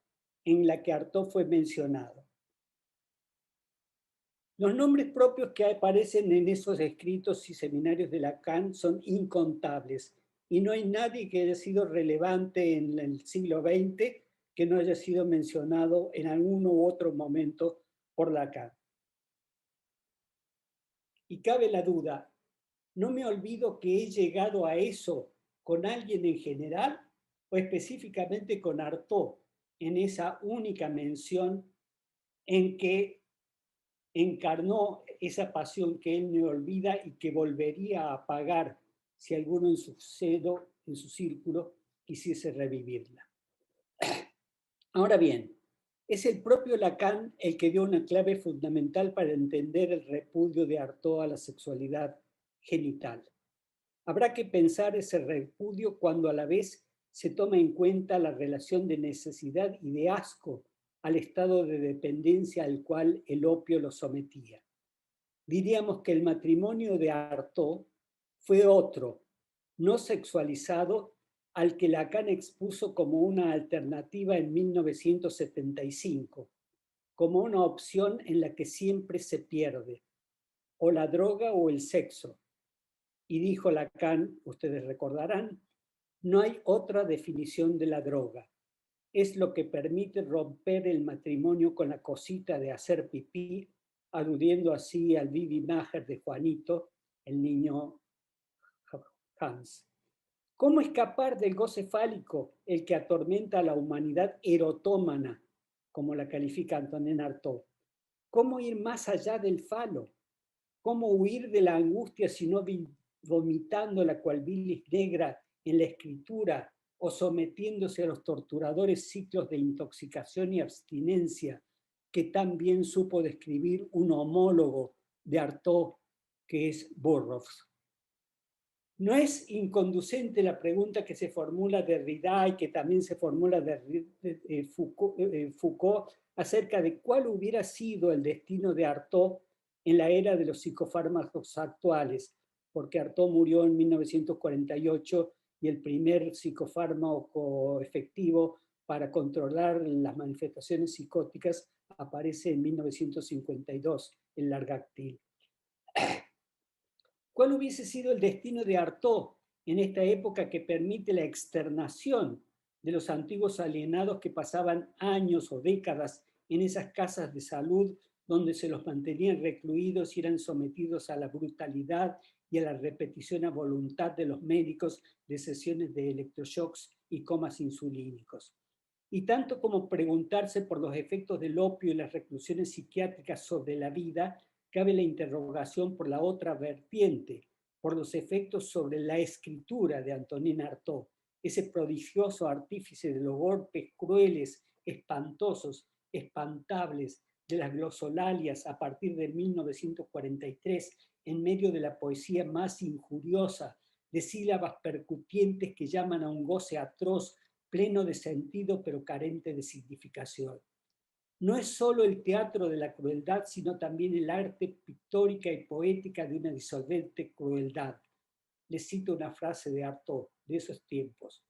en la que Artaud fue mencionado. Los nombres propios que aparecen en esos escritos y seminarios de Lacan son incontables, y no hay nadie que haya sido relevante en el siglo XX que no haya sido mencionado en algún u otro momento por Lacan. Y cabe la duda, ¿no me olvido que he llegado a eso con alguien en general o específicamente con Artaud en esa única mención en que encarnó esa pasión que él no olvida y que volvería a apagar si alguno en su círculo, quisiese revivirla? Ahora bien, es el propio Lacan el que dio una clave fundamental para entender el repudio de Artaud a la sexualidad genital. Habrá que pensar ese repudio cuando a la vez se toma en cuenta la relación de necesidad y de asco al estado de dependencia al cual el opio lo sometía. Diríamos que el matrimonio de Artaud fue otro, no sexualizado, al que Lacan expuso como una alternativa en 1975, como una opción en la que siempre se pierde, o la droga o el sexo. Y dijo Lacan, ustedes recordarán, no hay otra definición de la droga. Es lo que permite romper el matrimonio con la cosita de hacer pipí, aludiendo así al Bibi Maher de Juanito, el niño Hans. ¿Cómo escapar del goce fálico, el que atormenta a la humanidad erotómana, como la califica Antonin Artaud? ¿Cómo ir más allá del falo? ¿Cómo huir de la angustia si no vomitando la cual bilis negra en la escritura o sometiéndose a los torturadores ciclos de intoxicación y abstinencia que tan bien supo describir un homólogo de Artaud, que es Burroughs? No es inconducente la pregunta que se formula Derrida y que también se formula de Foucault acerca de cuál hubiera sido el destino de Artaud en la era de los psicofármacos actuales, porque Artaud murió en 1948 y el primer psicofármaco efectivo para controlar las manifestaciones psicóticas aparece en 1952, el Largactil. ¿Cuál hubiese sido el destino de Artaud en esta época que permite la externación de los antiguos alienados que pasaban años o décadas en esas casas de salud donde se los mantenían recluidos y eran sometidos a la brutalidad y a la repetición a voluntad de los médicos de sesiones de electroshocks y comas insulínicos? Y tanto como preguntarse por los efectos del opio y las reclusiones psiquiátricas sobre la vida, cabe la interrogación por la otra vertiente, por los efectos sobre la escritura de Antonin Artaud, ese prodigioso artífice de los golpes crueles, espantosos, espantables de las glosolalias a partir de 1943, en medio de la poesía más injuriosa, de sílabas percutientes que llaman a un goce atroz, pleno de sentido pero carente de significación. No es solo el teatro de la crueldad, sino también el arte pictórica y poética de una disolvente crueldad. Les cito una frase de Artaud de esos tiempos.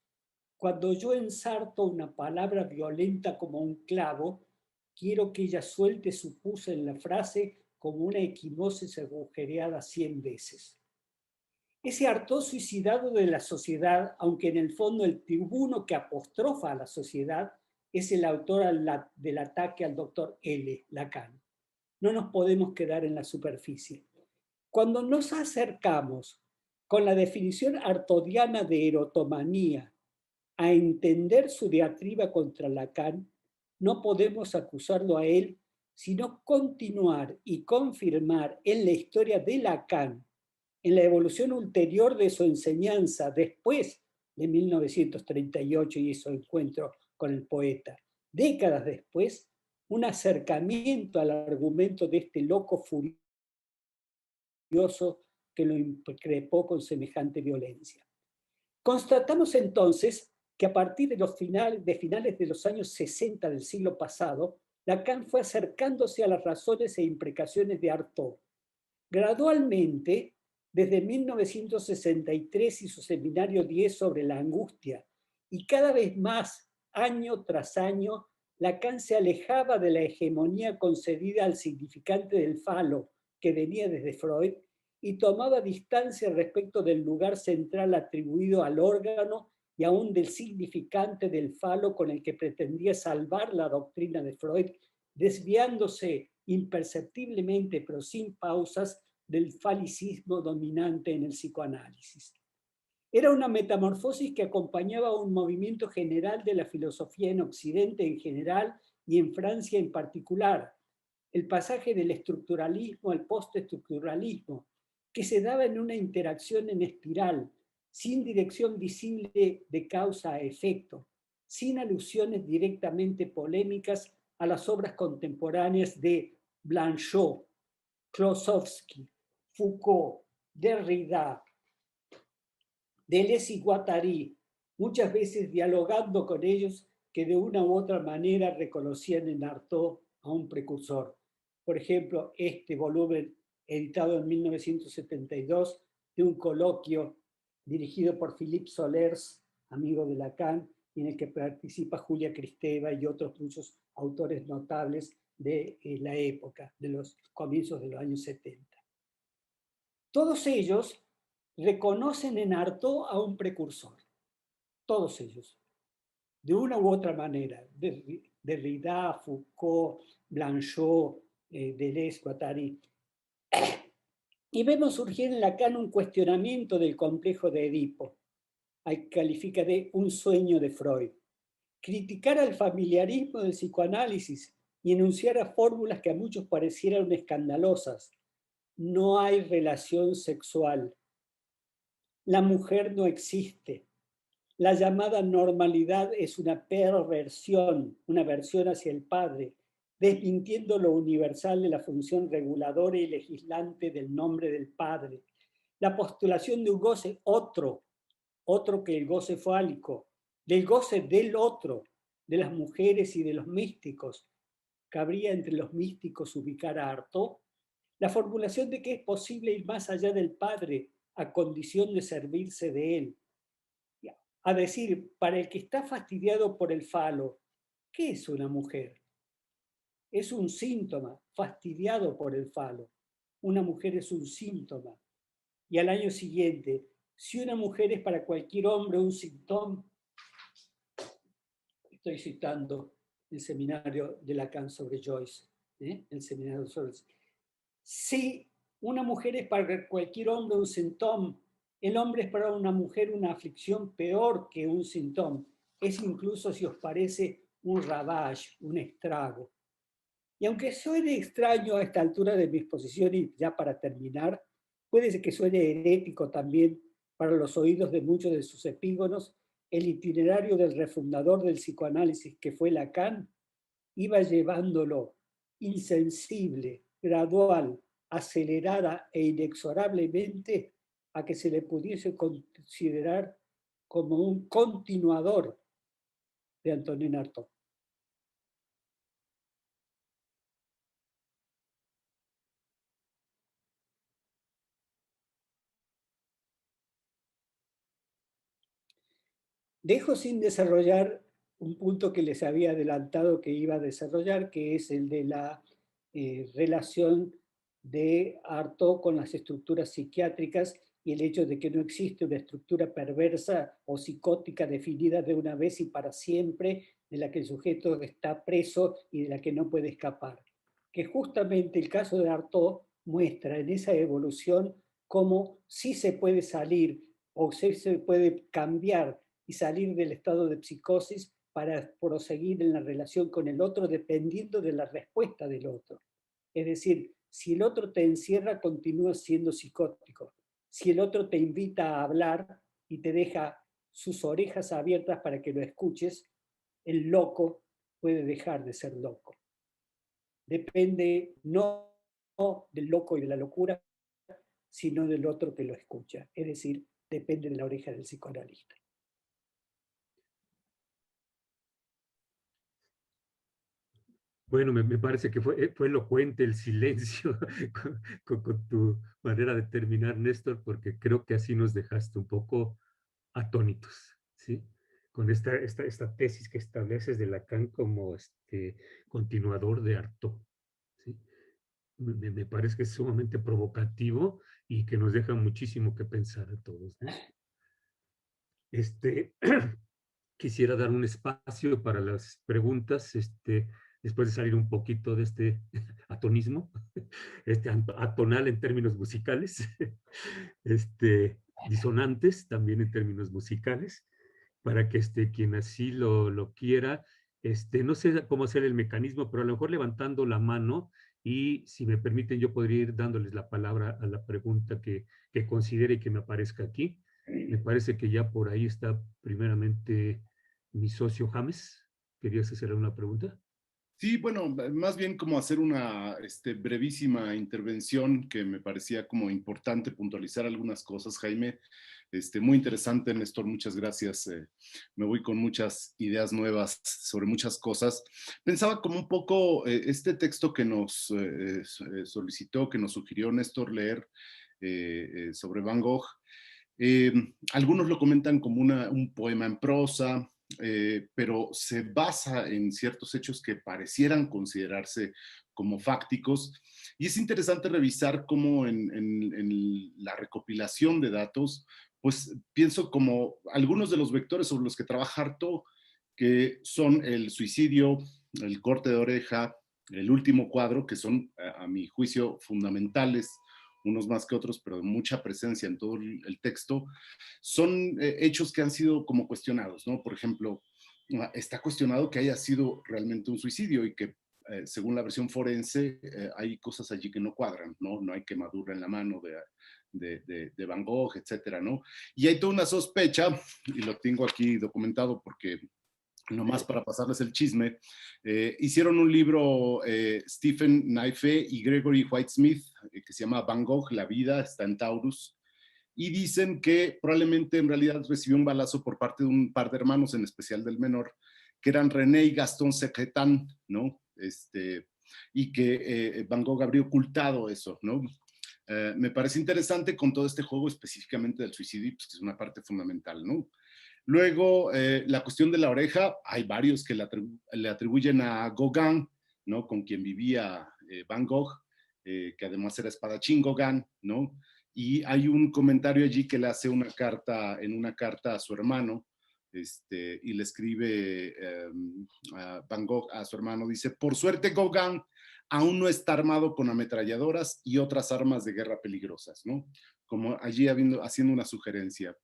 Cuando yo ensarto una palabra violenta como un clavo, quiero que ella suelte su pus en la frase como una equimosis agujereada 100 veces. Ese Artaud suicidado de la sociedad, aunque en el fondo el tribuno que apostrofa a la sociedad es el autor del ataque al doctor L. Lacan. No nos podemos quedar en la superficie. Cuando nos acercamos con la definición artodiana de erotomanía a entender su diatriba contra Lacan, no podemos acusarlo a él, sino continuar y confirmar en la historia de Lacan, en la evolución ulterior de su enseñanza después de 1938 y su encuentro con el poeta, décadas después, un acercamiento al argumento de este loco furioso que lo increpó con semejante violencia. Constatamos entonces que a partir de finales de los años 60 del siglo pasado, Lacan fue acercándose a las razones e imprecaciones de Artaud. Gradualmente, desde 1963 y su seminario 10 sobre la angustia, y cada vez más, año tras año, Lacan se alejaba de la hegemonía concedida al significante del falo, que venía desde Freud, y tomaba distancia respecto del lugar central atribuido al órgano y aún del significante del falo con el que pretendía salvar la doctrina de Freud, desviándose imperceptiblemente pero sin pausas del falicismo dominante en el psicoanálisis. Era una metamorfosis que acompañaba un movimiento general de la filosofía en Occidente en general y en Francia en particular, el pasaje del estructuralismo al postestructuralismo, que se daba en una interacción en espiral, sin dirección visible de causa a efecto, sin alusiones directamente polémicas a las obras contemporáneas de Blanchot, Klossowski, Foucault, Derrida, Deleuze y Guattari, muchas veces dialogando con ellos que de una u otra manera reconocían en Artaud a un precursor. Por ejemplo, este volumen editado en 1972 de un coloquio dirigido por Philippe Solers, amigo de Lacan, y en el que participa Julia Kristeva y otros muchos autores notables de la época, de los comienzos de los años 70. Todos ellos reconocen en Artaud a un precursor, todos ellos, de una u otra manera, Derrida, Foucault, Blanchot, Deleuze, Guattari. Y vemos surgir en Lacan un cuestionamiento del complejo de Edipo, al que califica de un sueño de Freud. Criticar al familiarismo del psicoanálisis y enunciar a fórmulas que a muchos parecieran escandalosas. No hay relación sexual. La mujer no existe. La llamada normalidad es una perversión, una versión hacia el padre, desmintiendo lo universal de la función reguladora y legislante del nombre del padre. La postulación de un goce otro que el goce fálico, del goce del otro, de las mujeres y de los místicos. ¿Cabría entre los místicos ubicar a Artaud? La formulación de que es posible ir más allá del padre a condición de servirse de él. A decir, para el que está fastidiado por el falo, ¿qué es una mujer? Es un síntoma, fastidiado por el falo. Una mujer es un síntoma. Y al año siguiente, si una mujer es para cualquier hombre un síntoma, estoy citando el seminario de Lacan sobre Joyce, el seminario sobre... Si una mujer es para cualquier hombre un síntoma, el hombre es para una mujer una aflicción peor que un síntoma. Es incluso, si os parece, un ravage, un estrago. Y aunque suene extraño a esta altura de mi exposición, y ya para terminar, puede ser que suene herético también para los oídos de muchos de sus epígonos, el itinerario del refundador del psicoanálisis, que fue Lacan, iba llevándolo insensible, gradual, acelerada e inexorablemente a que se le pudiese considerar como un continuador de Antonin Artaud. Dejo sin desarrollar un punto que les había adelantado que iba a desarrollar, que es el de la relación de Artaud con las estructuras psiquiátricas y el hecho de que no existe una estructura perversa o psicótica definida de una vez y para siempre, de la que el sujeto está preso y de la que no puede escapar. Que justamente el caso de Artaud muestra en esa evolución cómo sí se puede salir o sí se puede cambiar y salir del estado de psicosis para proseguir en la relación con el otro dependiendo de la respuesta del otro. Es decir, si el otro te encierra, continúas siendo psicótico. Si el otro te invita a hablar y te deja sus orejas abiertas para que lo escuches, el loco puede dejar de ser loco. Depende no del loco y de la locura, sino del otro que lo escucha. Es decir, depende de la oreja del psicoanalista. Bueno, me parece que fue elocuente el silencio con tu manera de terminar, Néstor, porque creo que así nos dejaste un poco atónitos, ¿sí? Con esta tesis que estableces de Lacan como continuador de Artaud, ¿sí? Me parece que es sumamente provocativo y que nos deja muchísimo que pensar a todos, ¿no? Este, quisiera dar un espacio para las preguntas, después de salir un poquito de este atonismo, atonal en términos musicales, disonantes también en términos musicales, para que quien así lo quiera, no sé cómo hacer el mecanismo, pero a lo mejor levantando la mano y si me permiten yo podría ir dándoles la palabra a la pregunta que considere y que me aparezca aquí. Me parece que ya por ahí está primeramente mi socio James. ¿Querías hacer una pregunta? Sí, bueno, más bien como hacer una brevísima intervención que me parecía como importante puntualizar algunas cosas, Jaime. Muy interesante, Néstor, muchas gracias. Me voy con muchas ideas nuevas sobre muchas cosas. Pensaba como un poco este texto que nos solicitó, que nos sugirió Néstor leer sobre Van Gogh. Algunos lo comentan como un poema en prosa, pero se basa en ciertos hechos que parecieran considerarse como fácticos. Y es interesante revisar cómo en la recopilación de datos, pues pienso como algunos de los vectores sobre los que trabaja Artaud, que son el suicidio, el corte de oreja, el último cuadro, que son, a mi juicio, fundamentales, unos más que otros, pero de mucha presencia en todo el texto, son hechos que han sido como cuestionados, ¿no? Por ejemplo, está cuestionado que haya sido realmente un suicidio y que según la versión forense hay cosas allí que no cuadran, ¿no? No hay quemadura en la mano de Van Gogh, etcétera, ¿no? Y hay toda una sospecha, y lo tengo aquí documentado porque nomás para pasarles el chisme, hicieron un libro Stephen Naife y Gregory Whitesmith que se llama Van Gogh, La vida, está en Taurus, y dicen que probablemente en realidad recibió un balazo por parte de un par de hermanos, en especial del menor, que eran René y Gastón Secretan, ¿no? Y que Van Gogh habría ocultado eso, ¿no? Me parece interesante con todo este juego específicamente del suicidio, pues, que es una parte fundamental, ¿no? Luego, la cuestión de la oreja, hay varios que le atribuyen a Gauguin, ¿no? Con quien vivía Van Gogh, que además era espadachín Gauguin, ¿no? Y hay un comentario allí que le hace en una carta a su hermano, y le escribe a Van Gogh a su hermano, dice, por suerte Gauguin aún no está armado con ametralladoras y otras armas de guerra peligrosas, ¿no? Como allí haciendo una sugerencia.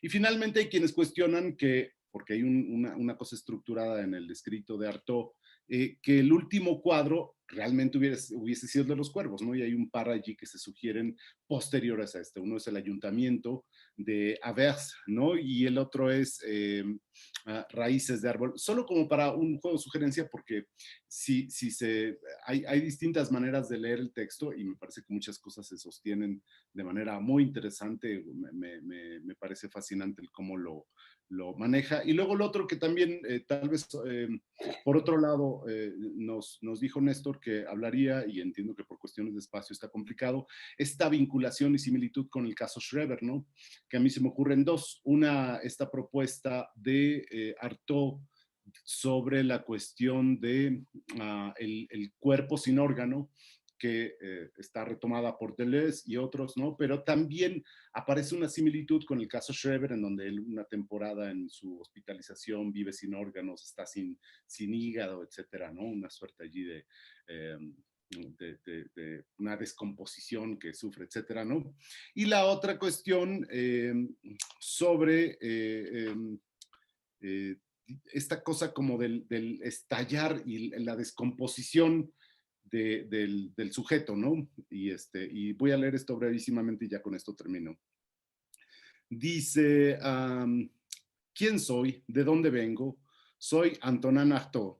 Y finalmente hay quienes cuestionan que, porque hay una cosa estructurada en el escrito de Artaud, que el último cuadro realmente hubiese sido el de los cuervos, ¿no? Y hay un par allí que se sugieren posteriores a este. Uno es el ayuntamiento de Avers, ¿no? Y el otro es Raíces de Árbol. Solo como para un juego de sugerencia, porque hay distintas maneras de leer el texto y me parece que muchas cosas se sostienen de manera muy interesante. Me parece fascinante el cómo lo maneja. Y luego lo otro que también tal vez por otro lado nos dijo Néstor que hablaría, y entiendo que por cuestiones de espacio está complicado, esta vinculación y similitud con el caso Schreber, ¿no? Que a mí se me ocurren dos. Una, esta propuesta de Artaud sobre la cuestión de el cuerpo sin órgano, que está retomada por Deleuze y otros, ¿no? Pero también aparece una similitud con el caso Schreber, en donde él una temporada en su hospitalización vive sin órganos, está sin hígado, etcétera, ¿no? Una suerte allí de una descomposición que sufre, etcétera, ¿no? Y la otra cuestión sobre esta cosa como del estallar y la descomposición del sujeto, ¿no? Y voy a leer esto brevísimamente y ya con esto termino. Dice, ¿quién soy? ¿De dónde vengo? Soy Antonin Artaud.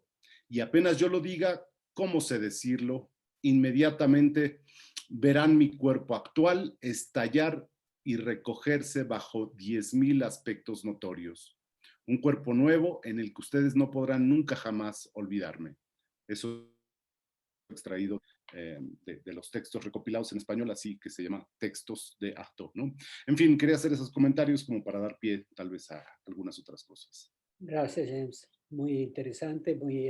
Y apenas yo lo diga, ¿cómo sé decirlo? Inmediatamente verán mi cuerpo actual estallar y recogerse bajo 10,000 aspectos notorios. Un cuerpo nuevo en el que ustedes no podrán nunca jamás olvidarme. Eso extraído de los textos recopilados en español, así que se llama Textos de Artaud, ¿no? En fin, quería hacer esos comentarios como para dar pie tal vez a algunas otras cosas. Gracias, James. Muy interesante, muy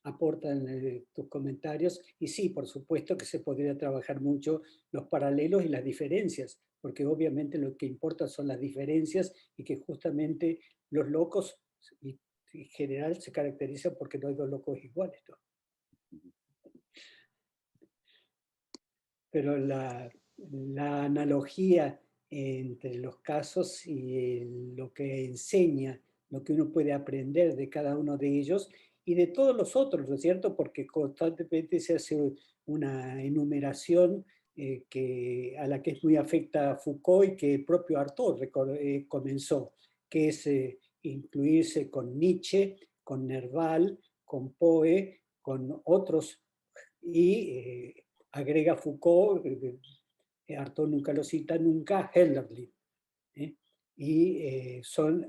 aportan tus comentarios. Y sí, por supuesto que se podría trabajar mucho los paralelos y las diferencias, porque obviamente lo que importa son las diferencias y que justamente los locos en general se caracterizan porque no hay dos locos iguales, ¿no? Pero la analogía entre los casos y lo que enseña, lo que uno puede aprender de cada uno de ellos y de todos los otros, ¿no es cierto? Porque constantemente se hace una enumeración a la que es muy afecta a Foucault y que el propio Artaud comenzó, que es incluirse con Nietzsche, con Nerval, con Poe, con otros y agrega Foucault, Artaud nunca lo cita nunca, Hölderlin. Y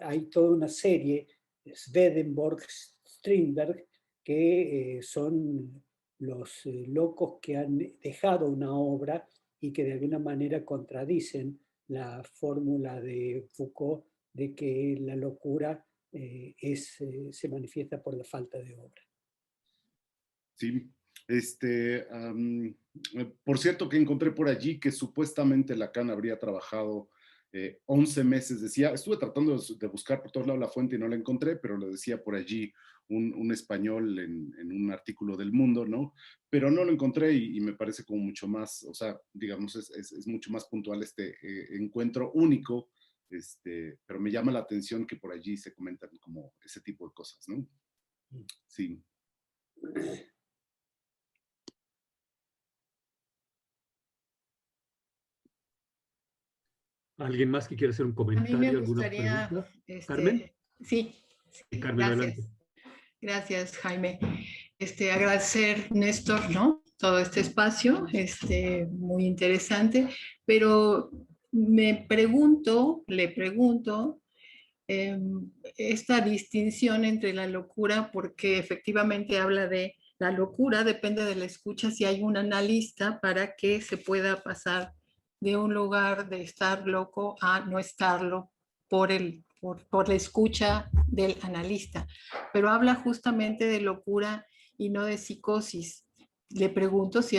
hay toda una serie, Swedenborg, Strindberg, que son los locos que han dejado una obra y que de alguna manera contradicen la fórmula de Foucault de que la locura se manifiesta por la falta de obra. Sí, por cierto que encontré por allí que supuestamente Lacan habría trabajado 11 meses, decía, estuve tratando de buscar por todos lados la fuente y no la encontré, pero lo decía por allí un español en un artículo del Mundo, ¿no? Pero no lo encontré y me parece como mucho más, o sea, digamos, es mucho más puntual este encuentro único, pero me llama la atención que por allí se comentan como ese tipo de cosas, ¿no? Sí. ¿Alguien más que quiera hacer un comentario? A mí me ¿Alguna gustaría, pregunta? ¿Carmen? Sí, Carmen, gracias. adelante. Gracias, Jaime. Agradecer, Néstor, ¿no? Todo este espacio, muy interesante, pero le pregunto, esta distinción entre la locura, porque efectivamente habla de la locura, depende de la escucha, si hay un analista para que se pueda pasar de un lugar de estar loco a no estarlo por la escucha del analista. Pero habla justamente de locura y no de psicosis. Le pregunto si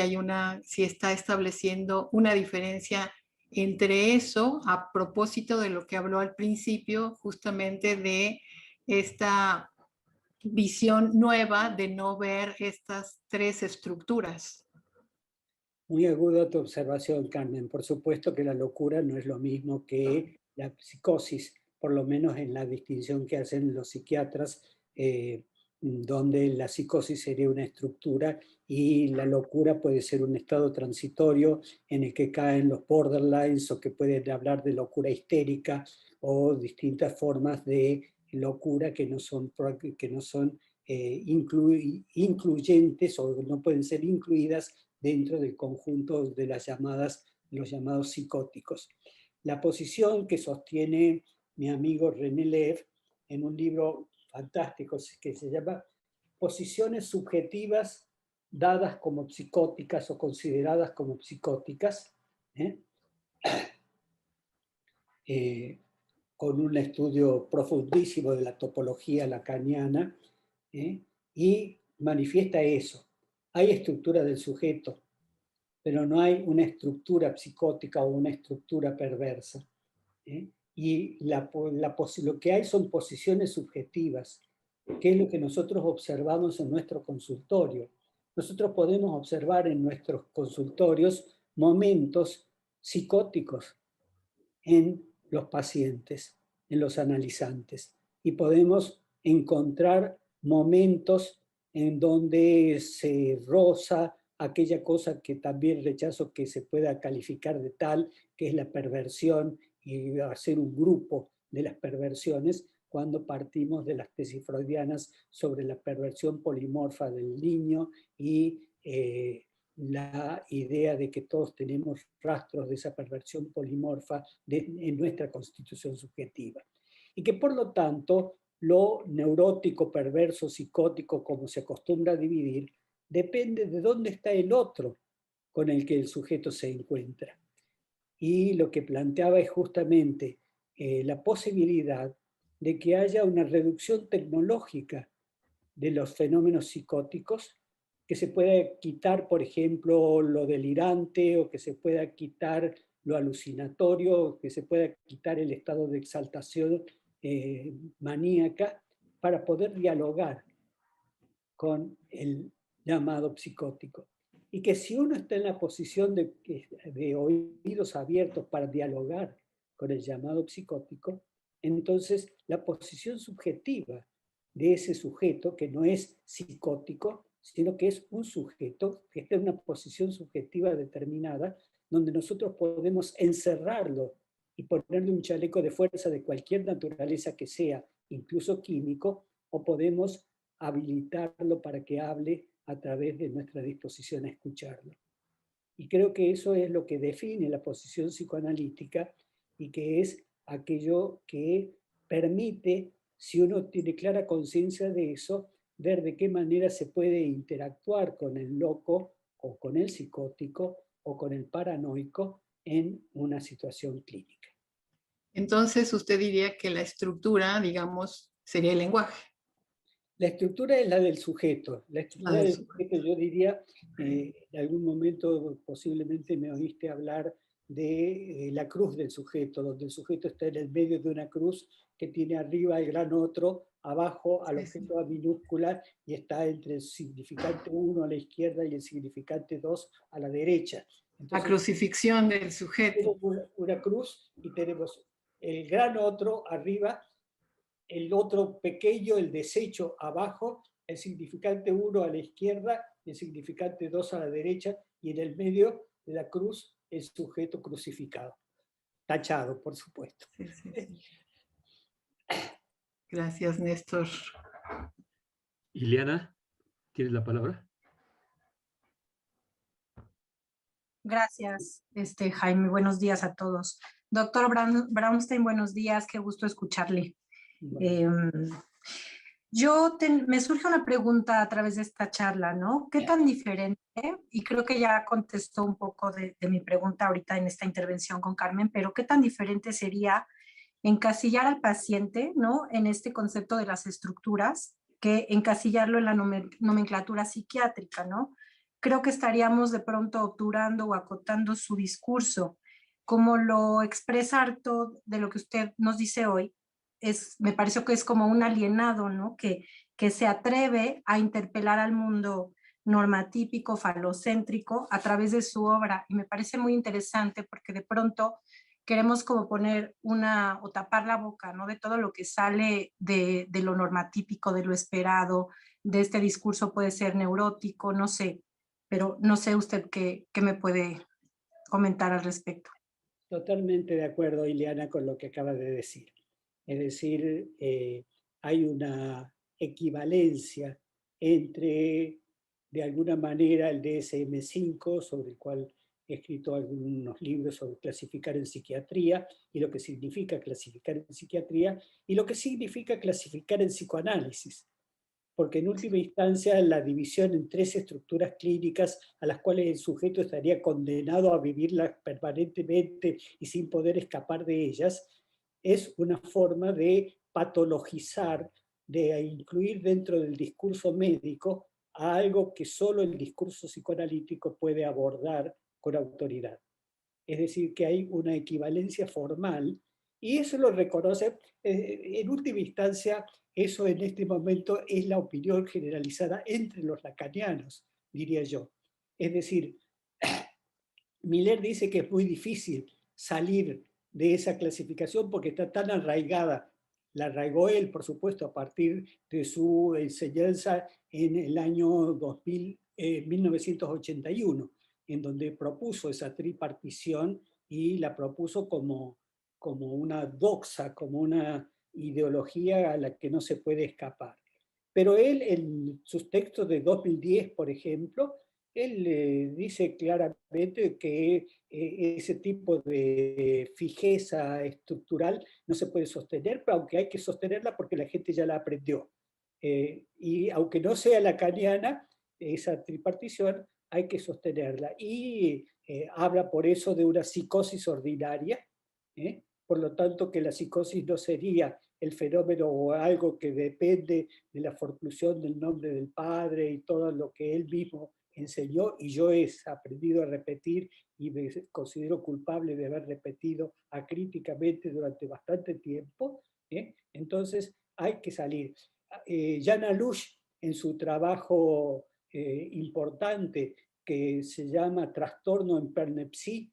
está estableciendo una diferencia entre eso, a propósito de lo que habló al principio, justamente de esta visión nueva de no ver estas tres estructuras. Muy aguda tu observación, Carmen. Por supuesto que la locura no es lo mismo que la psicosis, por lo menos en la distinción que hacen los psiquiatras, donde la psicosis sería una estructura y la locura puede ser un estado transitorio en el que caen los borderlines o que pueden hablar de locura histérica o distintas formas de locura que no son incluyentes o no pueden ser incluidas dentro del conjunto de los llamados psicóticos. La posición que sostiene mi amigo René Lev en un libro fantástico que se llama Posiciones subjetivas dadas como psicóticas o consideradas como psicóticas, con un estudio profundísimo de la topología lacaniana, y manifiesta eso. Hay estructura del sujeto, pero no hay una estructura psicótica o una estructura perversa. Y lo que hay son posiciones subjetivas, que es lo que nosotros observamos en nuestro consultorio. Nosotros podemos observar en nuestros consultorios momentos psicóticos en los pacientes, en los analizantes, y podemos encontrar momentos en donde se roza aquella cosa que también rechazo que se pueda calificar de tal, que es la perversión, y hacer un grupo de las perversiones cuando partimos de las tesis freudianas sobre la perversión polimorfa del niño y la idea de que todos tenemos rastros de esa perversión polimorfa en nuestra constitución subjetiva. Y que por lo tanto lo neurótico, perverso, psicótico, como se acostumbra a dividir, depende de dónde está el otro con el que el sujeto se encuentra. Y lo que planteaba es justamente la posibilidad de que haya una reducción tecnológica de los fenómenos psicóticos, que se pueda quitar, por ejemplo, lo delirante, o que se pueda quitar lo alucinatorio, o que se pueda quitar el estado de exaltación maníaca, para poder dialogar con el llamado psicótico. Y que si uno está en la posición de oídos abiertos para dialogar con el llamado psicótico, entonces la posición subjetiva de ese sujeto, que no es psicótico, sino que es un sujeto que está en una posición subjetiva determinada, donde nosotros podemos encerrarlo y ponerle un chaleco de fuerza de cualquier naturaleza que sea, incluso químico, o podemos habilitarlo para que hable a través de nuestra disposición a escucharlo. Y creo que eso es lo que define la posición psicoanalítica, y que es aquello que permite, si uno tiene clara conciencia de eso, ver de qué manera se puede interactuar con el loco o con el psicótico o con el paranoico en una situación clínica. Entonces, usted diría que la estructura, digamos, sería el lenguaje. La estructura es la del sujeto. La estructura del sujeto, yo diría, en algún momento posiblemente me oíste hablar de la cruz del sujeto, donde el sujeto está en el medio de una cruz que tiene arriba el gran otro, abajo al objeto A minúscula, y está entre el significante 1 a la izquierda y el significante 2 a la derecha. Entonces, la crucifixión del sujeto. Tenemos una cruz y tenemos el gran otro arriba, el otro pequeño, el desecho abajo, el significante 1 a la izquierda, el significante 2 a la derecha, y en el medio de la cruz el sujeto crucificado. Tachado, por supuesto. Sí, sí, sí. Gracias, Néstor. Ileana, ¿tienes la palabra? Gracias, Jaime. Buenos días a todos. Doctor Braunstein, buenos días. Qué gusto escucharle. Bueno. Me surge una pregunta a través de esta charla, ¿no? ¿Qué tan diferente? Y creo que ya contestó un poco de mi pregunta ahorita en esta intervención con Carmen, pero ¿qué tan diferente sería encasillar al paciente, ¿no? En este concepto de las estructuras, que encasillarlo en la nomenclatura psiquiátrica, ¿no? Creo que estaríamos de pronto obturando o acotando su discurso. Como lo expresa harto de lo que usted nos dice hoy, me parece que es como un alienado, ¿no? Que se atreve a interpelar al mundo normatípico, falocéntrico, a través de su obra. Y me parece muy interesante porque de pronto queremos como poner o tapar la boca, ¿no? De todo lo que sale de lo normatípico, de lo esperado, de este discurso puede ser neurótico, no sé, pero no sé usted qué me puede comentar al respecto. Totalmente de acuerdo, Ileana, con lo que acaba de decir. Es decir, hay una equivalencia entre, de alguna manera, el DSM-5, sobre el cual he escrito algunos libros sobre clasificar en psiquiatría, y lo que significa clasificar en psiquiatría, y lo que significa clasificar en psicoanálisis. Porque en última instancia la división en 3 estructuras clínicas a las cuales el sujeto estaría condenado a vivirlas permanentemente y sin poder escapar de ellas, es una forma de patologizar, de incluir dentro del discurso médico a algo que solo el discurso psicoanalítico puede abordar con autoridad. Es decir, que hay una equivalencia formal, y eso lo reconoce, en última instancia, eso en este momento es la opinión generalizada entre los lacanianos, diría yo. Es decir, Miller dice que es muy difícil salir de esa clasificación porque está tan arraigada. La arraigó él, por supuesto, a partir de su enseñanza en el año 1981, en donde propuso esa tripartición y la propuso como una doxa, como una ideología a la que no se puede escapar. Pero él, en sus textos de 2010, por ejemplo, él dice claramente que ese tipo de fijeza estructural no se puede sostener, pero aunque hay que sostenerla porque la gente ya la aprendió. Y aunque no sea lacaniana, esa tripartición hay que sostenerla. Y habla por eso de una psicosis ordinaria, por lo tanto que la psicosis no sería el fenómeno o algo que depende de la forclusión del nombre del Padre y todo lo que él mismo enseñó, y yo he aprendido a repetir y me considero culpable de haber repetido acríticamente durante bastante tiempo. Entonces hay que salir. Jana Lush, en su trabajo importante que se llama Trastorno en Pernepsí,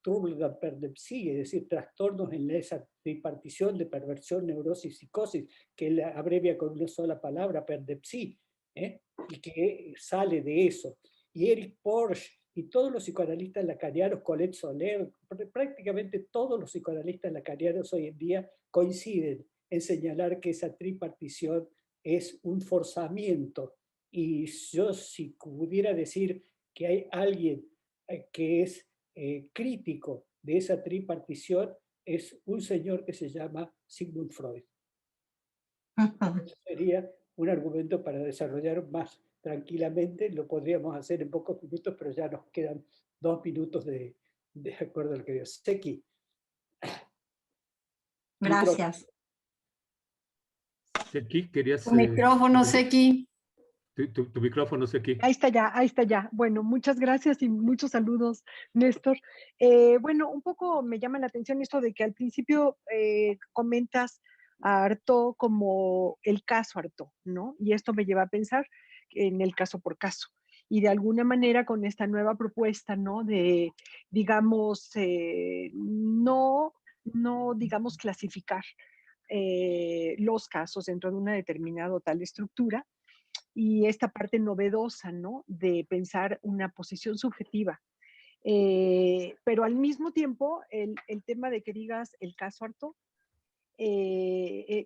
trouble de Pernepsí, es decir, trastornos en esa tripartición de perversión, neurosis, psicosis, que él abrevia con una sola palabra, Pernepsí, y que sale de eso. Y Eric Porsche y todos los psicoanalistas lacanianos, Colette Soler, prácticamente todos los psicoanalistas lacanianos hoy en día coinciden en señalar que esa tripartición es un forzamiento. Y yo, si pudiera decir que hay alguien que es crítico de esa tripartición, es un señor que se llama Sigmund Freud. Eso sería un argumento para desarrollar más tranquilamente. Lo podríamos hacer en pocos minutos, pero ya nos quedan 2 minutos de acuerdo al que dio Seki. Gracias. Seki, querías... Tu micrófono, Seki. Tu micrófono, Seki. Ahí está ya. Bueno, muchas gracias y muchos saludos, Néstor. Bueno, un poco me llama la atención esto de que al principio comentas a Artaud como el caso Artaud, ¿no? Y esto me lleva a pensar en el caso por caso. Y de alguna manera con esta nueva propuesta, ¿no? De, digamos, no, digamos, clasificar los casos dentro de una determinada tal estructura, y esta parte novedosa, ¿no? De pensar una posición subjetiva. Pero al mismo tiempo, el tema de que digas el caso Artaud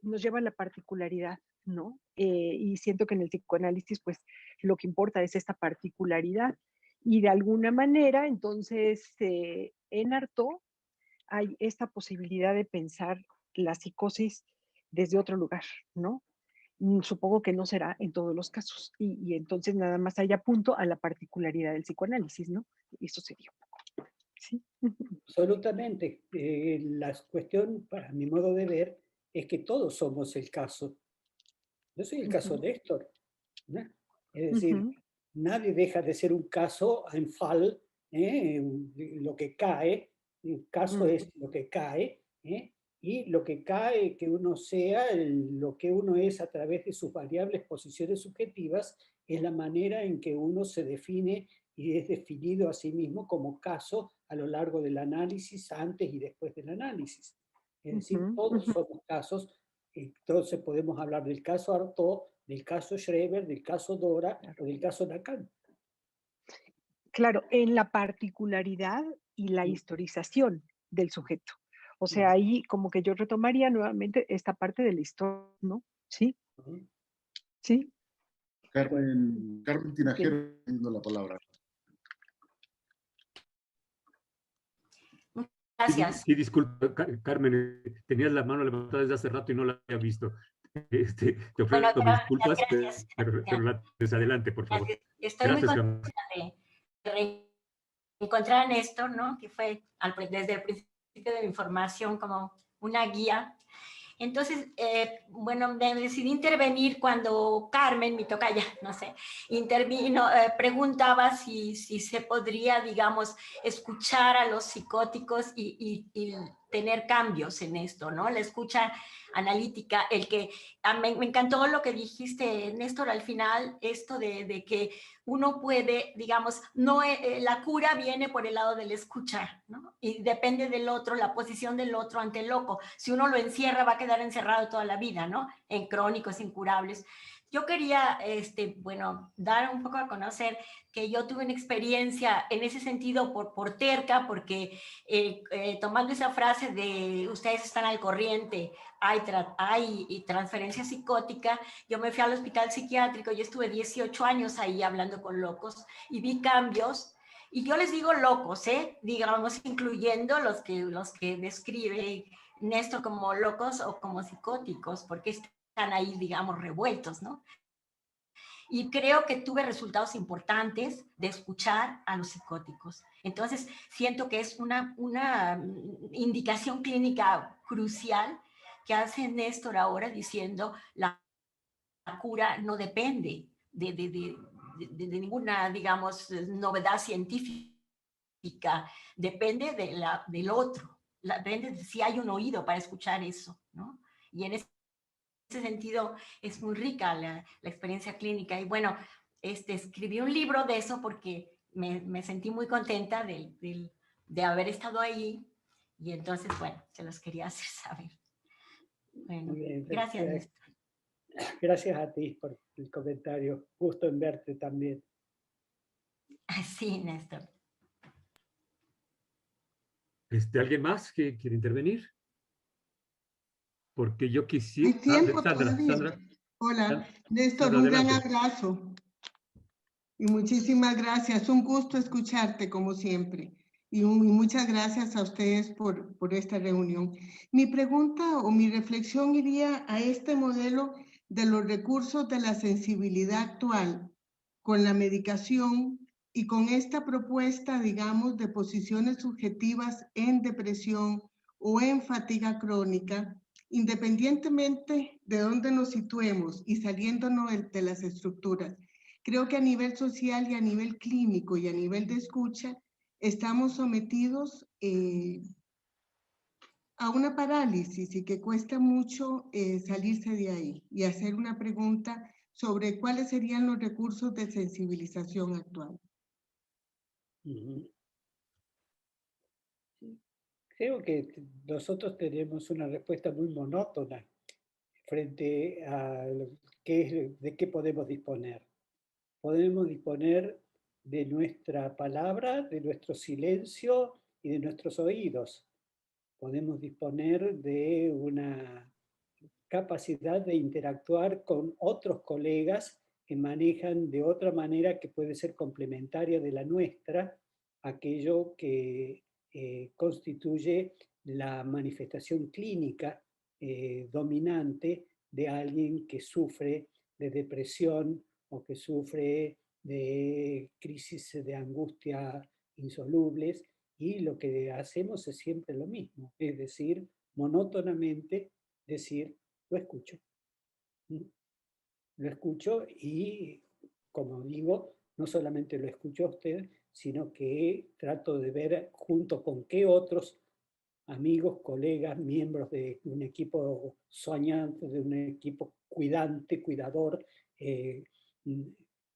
nos lleva a la particularidad, ¿no? Y siento que en el psicoanálisis, pues, lo que importa es esta particularidad. Y de alguna manera, entonces, en Artaud hay esta posibilidad de pensar la psicosis desde otro lugar, ¿no? Supongo que no será en todos los casos. Y entonces nada más hay apunto a la particularidad del psicoanálisis, ¿no? Eso sería un poco. ¿Sí? Absolutamente. La cuestión, para mi modo de ver, es que todos somos el caso. Yo soy el caso Néstor, ¿no? Es decir, nadie deja de ser un caso en fall, lo que cae. El caso es lo que cae, y lo que cae que uno sea, lo que uno es a través de sus variables posiciones subjetivas, es la manera en que uno se define y es definido a sí mismo como caso a lo largo del análisis, antes y después del análisis. Es decir, todos somos casos. Entonces podemos hablar del caso Artaud, del caso Schreber, del caso Dora o del caso Lacan. Claro, en la particularidad y la historización del sujeto. O sea, ahí como que yo retomaría nuevamente esta parte de la historia, ¿no? ¿Sí? ¿Sí? Carmen Tinajero, teniendo la palabra. Gracias. Sí, disculpa, Carmen, tenías la mano levantada desde hace rato y no la había visto. Te ofrezco mis disculpas, pero adelante, por favor. Estoy muy contenta de encontrar a Néstor, ¿no? Que fue desde el principio de mi formación como una guía. Entonces, bueno, decidí intervenir cuando Carmen, mi tocaya, no sé, intervino, preguntaba si se podría, digamos, escuchar a los psicóticos y tener cambios en esto, ¿no? La escucha analítica, me encantó lo que dijiste, Néstor, al final, esto de que uno puede, digamos, no, la cura viene por el lado del escuchar, ¿no? Y depende del otro, la posición del otro ante el loco. Si uno lo encierra, va a quedar encerrado toda la vida, ¿no? En crónicos incurables. Yo quería, bueno, dar un poco a conocer que yo tuve una experiencia en ese sentido por terca, porque tomando esa frase de ustedes están al corriente, hay transferencia psicótica, yo me fui al hospital psiquiátrico y estuve 18 años ahí hablando con locos y vi cambios. Y yo les digo locos, digamos, incluyendo los que describe Néstor como locos o como psicóticos, porque están ahí, digamos, revueltos, ¿no? Y creo que tuve resultados importantes de escuchar a los psicóticos. Entonces, siento que es una indicación clínica crucial que hace Néstor ahora diciendo la cura no depende de ninguna, digamos, novedad científica, depende del otro, depende de si hay un oído para escuchar eso, ¿no? Y en ese sentido es muy rica la experiencia clínica. Y bueno, escribí un libro de eso porque me sentí muy contenta de haber estado ahí. Y entonces, bueno, se los quería hacer saber. Bueno, bien, gracias, Néstor. Gracias a ti por el comentario. Gusto en verte también. Sí, Néstor. ¿Alguien más que quiere intervenir? Porque yo quisiera... Hay tiempo Sandra, todavía. Sandra. Hola, Néstor, Sandra, un gran adelante. abrazo. Y muchísimas gracias. Un gusto escucharte, como siempre. Y muchas gracias a ustedes por esta reunión. Mi pregunta o mi reflexión iría a este modelo de los recursos de la sensibilidad actual con la medicación y con esta propuesta, digamos, de posiciones subjetivas en depresión o en fatiga crónica, independientemente de dónde nos situemos y saliéndonos de las estructuras. Creo que a nivel social y a nivel clínico y a nivel de escucha, estamos sometidos a una parálisis y que cuesta mucho salirse de ahí y hacer una pregunta sobre cuáles serían los recursos de sensibilización actual. Creo que nosotros tenemos una respuesta muy monótona frente a de qué podemos disponer. Podemos disponer de nuestra palabra, de nuestro silencio y de nuestros oídos. Podemos disponer de una capacidad de interactuar con otros colegas que manejan de otra manera que puede ser complementaria de la nuestra, aquello que constituye la manifestación clínica dominante de alguien que sufre de depresión o que sufre de crisis de angustia insolubles, y lo que hacemos es siempre lo mismo, es decir, monótonamente decir, lo escucho. Lo escucho y, como digo, no solamente lo escucho a usted, sino que trato de ver junto con qué otros amigos, colegas, miembros de un equipo soñante, de un equipo cuidante, cuidador,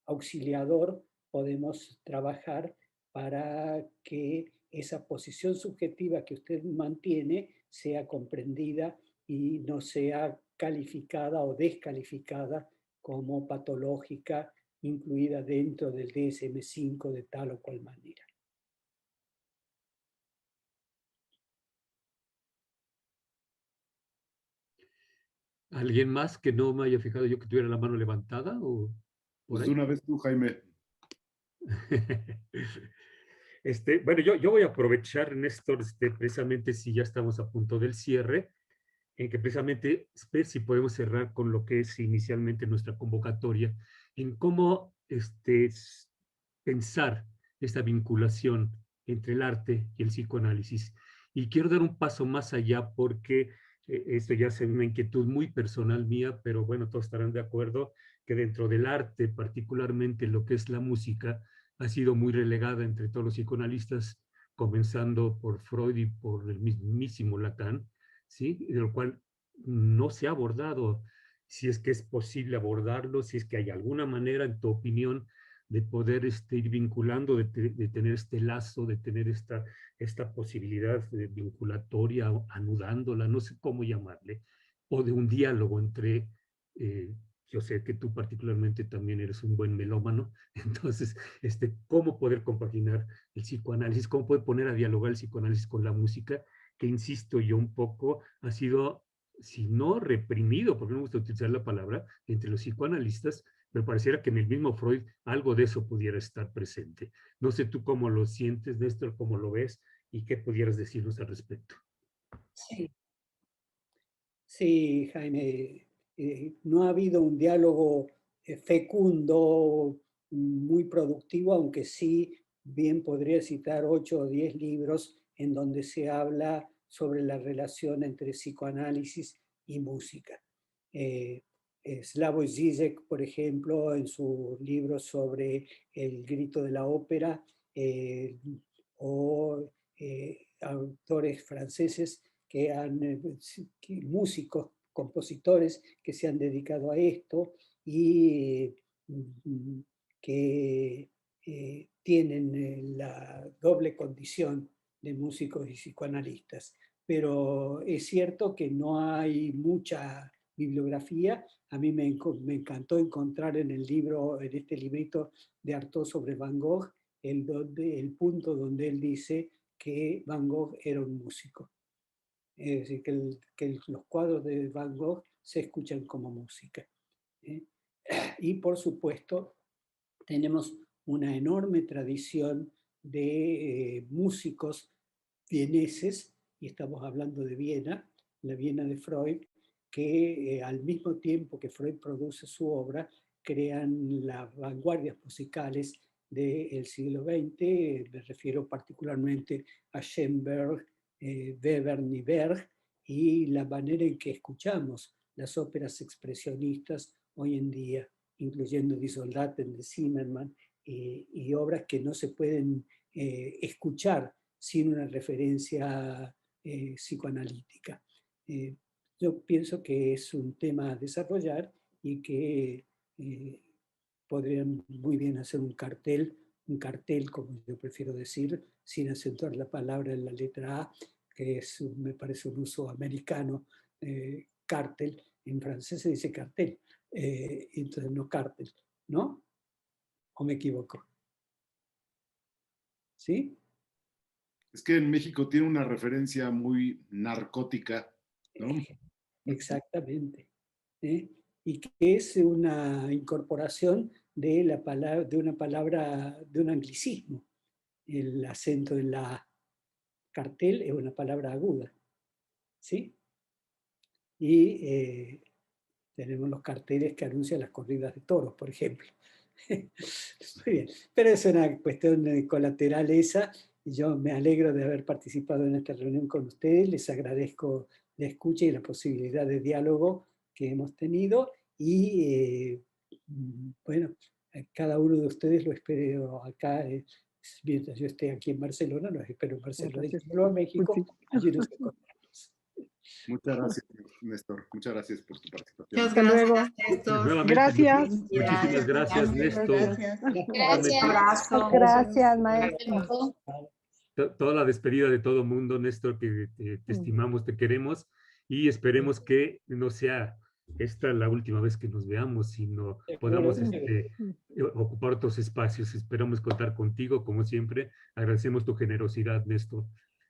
auxiliador, podemos trabajar para que esa posición subjetiva que usted mantiene sea comprendida y no sea calificada o descalificada como patológica, incluida dentro del DSM-5 de tal o cual manera. ¿Alguien más que no me haya fijado yo que tuviera la mano levantada? ¿O por pues ahí? de una vez tú, Jaime. Bueno, yo voy a aprovechar, Néstor, precisamente si ya estamos a punto del cierre, en que precisamente ver si podemos cerrar con lo que es inicialmente nuestra convocatoria, en cómo pensar esta vinculación entre el arte y el psicoanálisis. Y quiero dar un paso más allá porque esto ya es una inquietud muy personal mía, pero bueno, todos estarán de acuerdo que dentro del arte, particularmente lo que es la música, ha sido muy relegada entre todos los psicoanalistas, comenzando por Freud y por el mismísimo Lacan, ¿sí? De lo cual no se ha abordado, si es que es posible abordarlo, si es que hay alguna manera, en tu opinión, de poder ir vinculando, de tener este lazo, de tener esta posibilidad de vinculatoria, anudándola, no sé cómo llamarle, o de un diálogo entre, yo sé que tú particularmente también eres un buen melómano, entonces, cómo poder compaginar el psicoanálisis, cómo poder poner a dialogar el psicoanálisis con la música, que insisto yo un poco, ha sido, si no reprimido, porque no me gusta utilizar la palabra, entre los psicoanalistas, pero pareciera que en el mismo Freud algo de eso pudiera estar presente. No sé tú cómo lo sientes, Néstor, cómo lo ves y qué pudieras decirnos al respecto. Sí, sí, Jaime, no ha habido un diálogo fecundo, muy productivo, aunque sí bien podría citar 8 o 10 libros en donde se habla sobre la relación entre psicoanálisis y música. Slavoj Žižek, por ejemplo, en su libro sobre el grito de la ópera, o autores franceses que músicos, compositores que se han dedicado a esto y que tienen la doble condición de músicos y psicoanalistas. Pero es cierto que no hay mucha bibliografía. A mí me encantó encontrar en el libro, en este librito de Artaud sobre Van Gogh, el punto donde él dice que Van Gogh era un músico. Es decir, que los cuadros de Van Gogh se escuchan como música. Y por supuesto, tenemos una enorme tradición de músicos vieneses, y estamos hablando de Viena, la Viena de Freud, que al mismo tiempo que Freud produce su obra, crean las vanguardias musicales del siglo XX. Me refiero particularmente a Schoenberg, Webern y Berg, y la manera en que escuchamos las óperas expresionistas hoy en día, incluyendo Die Soldaten de Zimmermann, y obras que no se pueden escuchar sin una referencia psicoanalítica. Yo pienso que es un tema a desarrollar y que podrían muy bien hacer un cartel, como yo prefiero decir, sin acentuar la palabra en la letra A, que es, me parece un uso americano, cartel. En francés se dice cartel, entonces no cartel, ¿no? ¿O me equivoco? ¿Sí? Es que en México tiene una referencia muy narcótica, ¿no? Exactamente. Y que es una incorporación de la palabra, de una palabra, de un anglicismo. El acento en la A. Cartel es una palabra aguda, ¿sí? Y tenemos los carteles que anuncian las corridas de toros, por ejemplo. Muy bien, pero es una cuestión colateral esa. Yo me alegro de haber participado en esta reunión con ustedes, les agradezco la escucha y la posibilidad de diálogo que hemos tenido y bueno, cada uno de ustedes lo espero acá, mientras yo esté aquí en Barcelona, los espero en Barcelona y vuelvo a México, allí nos encontramos. Muchas gracias, Néstor. Muchas gracias por tu participación. Muchas Hasta luego. gracias, Néstor. Nuevamente, Gracias. muchísimas gracias, Néstor. Gracias. Gracias. Abrazo. Gracias, maestro. Toda la despedida de todo mundo, Néstor, que te estimamos, te queremos y esperemos que no sea esta la última vez que nos veamos, sino podamos ocupar otros espacios. Esperamos contar contigo, como siempre. Agradecemos tu generosidad, Néstor.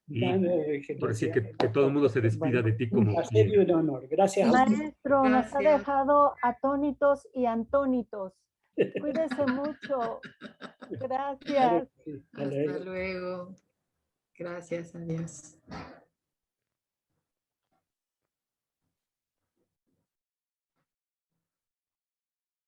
Y ahora sí que todo el mundo se despida de ti como un placer y un honor. Gracias a usted. Maestro, nos ha dejado atónitos y antónitos. Cuídese mucho. Gracias. Sí, Hasta luego. Gracias, adiós.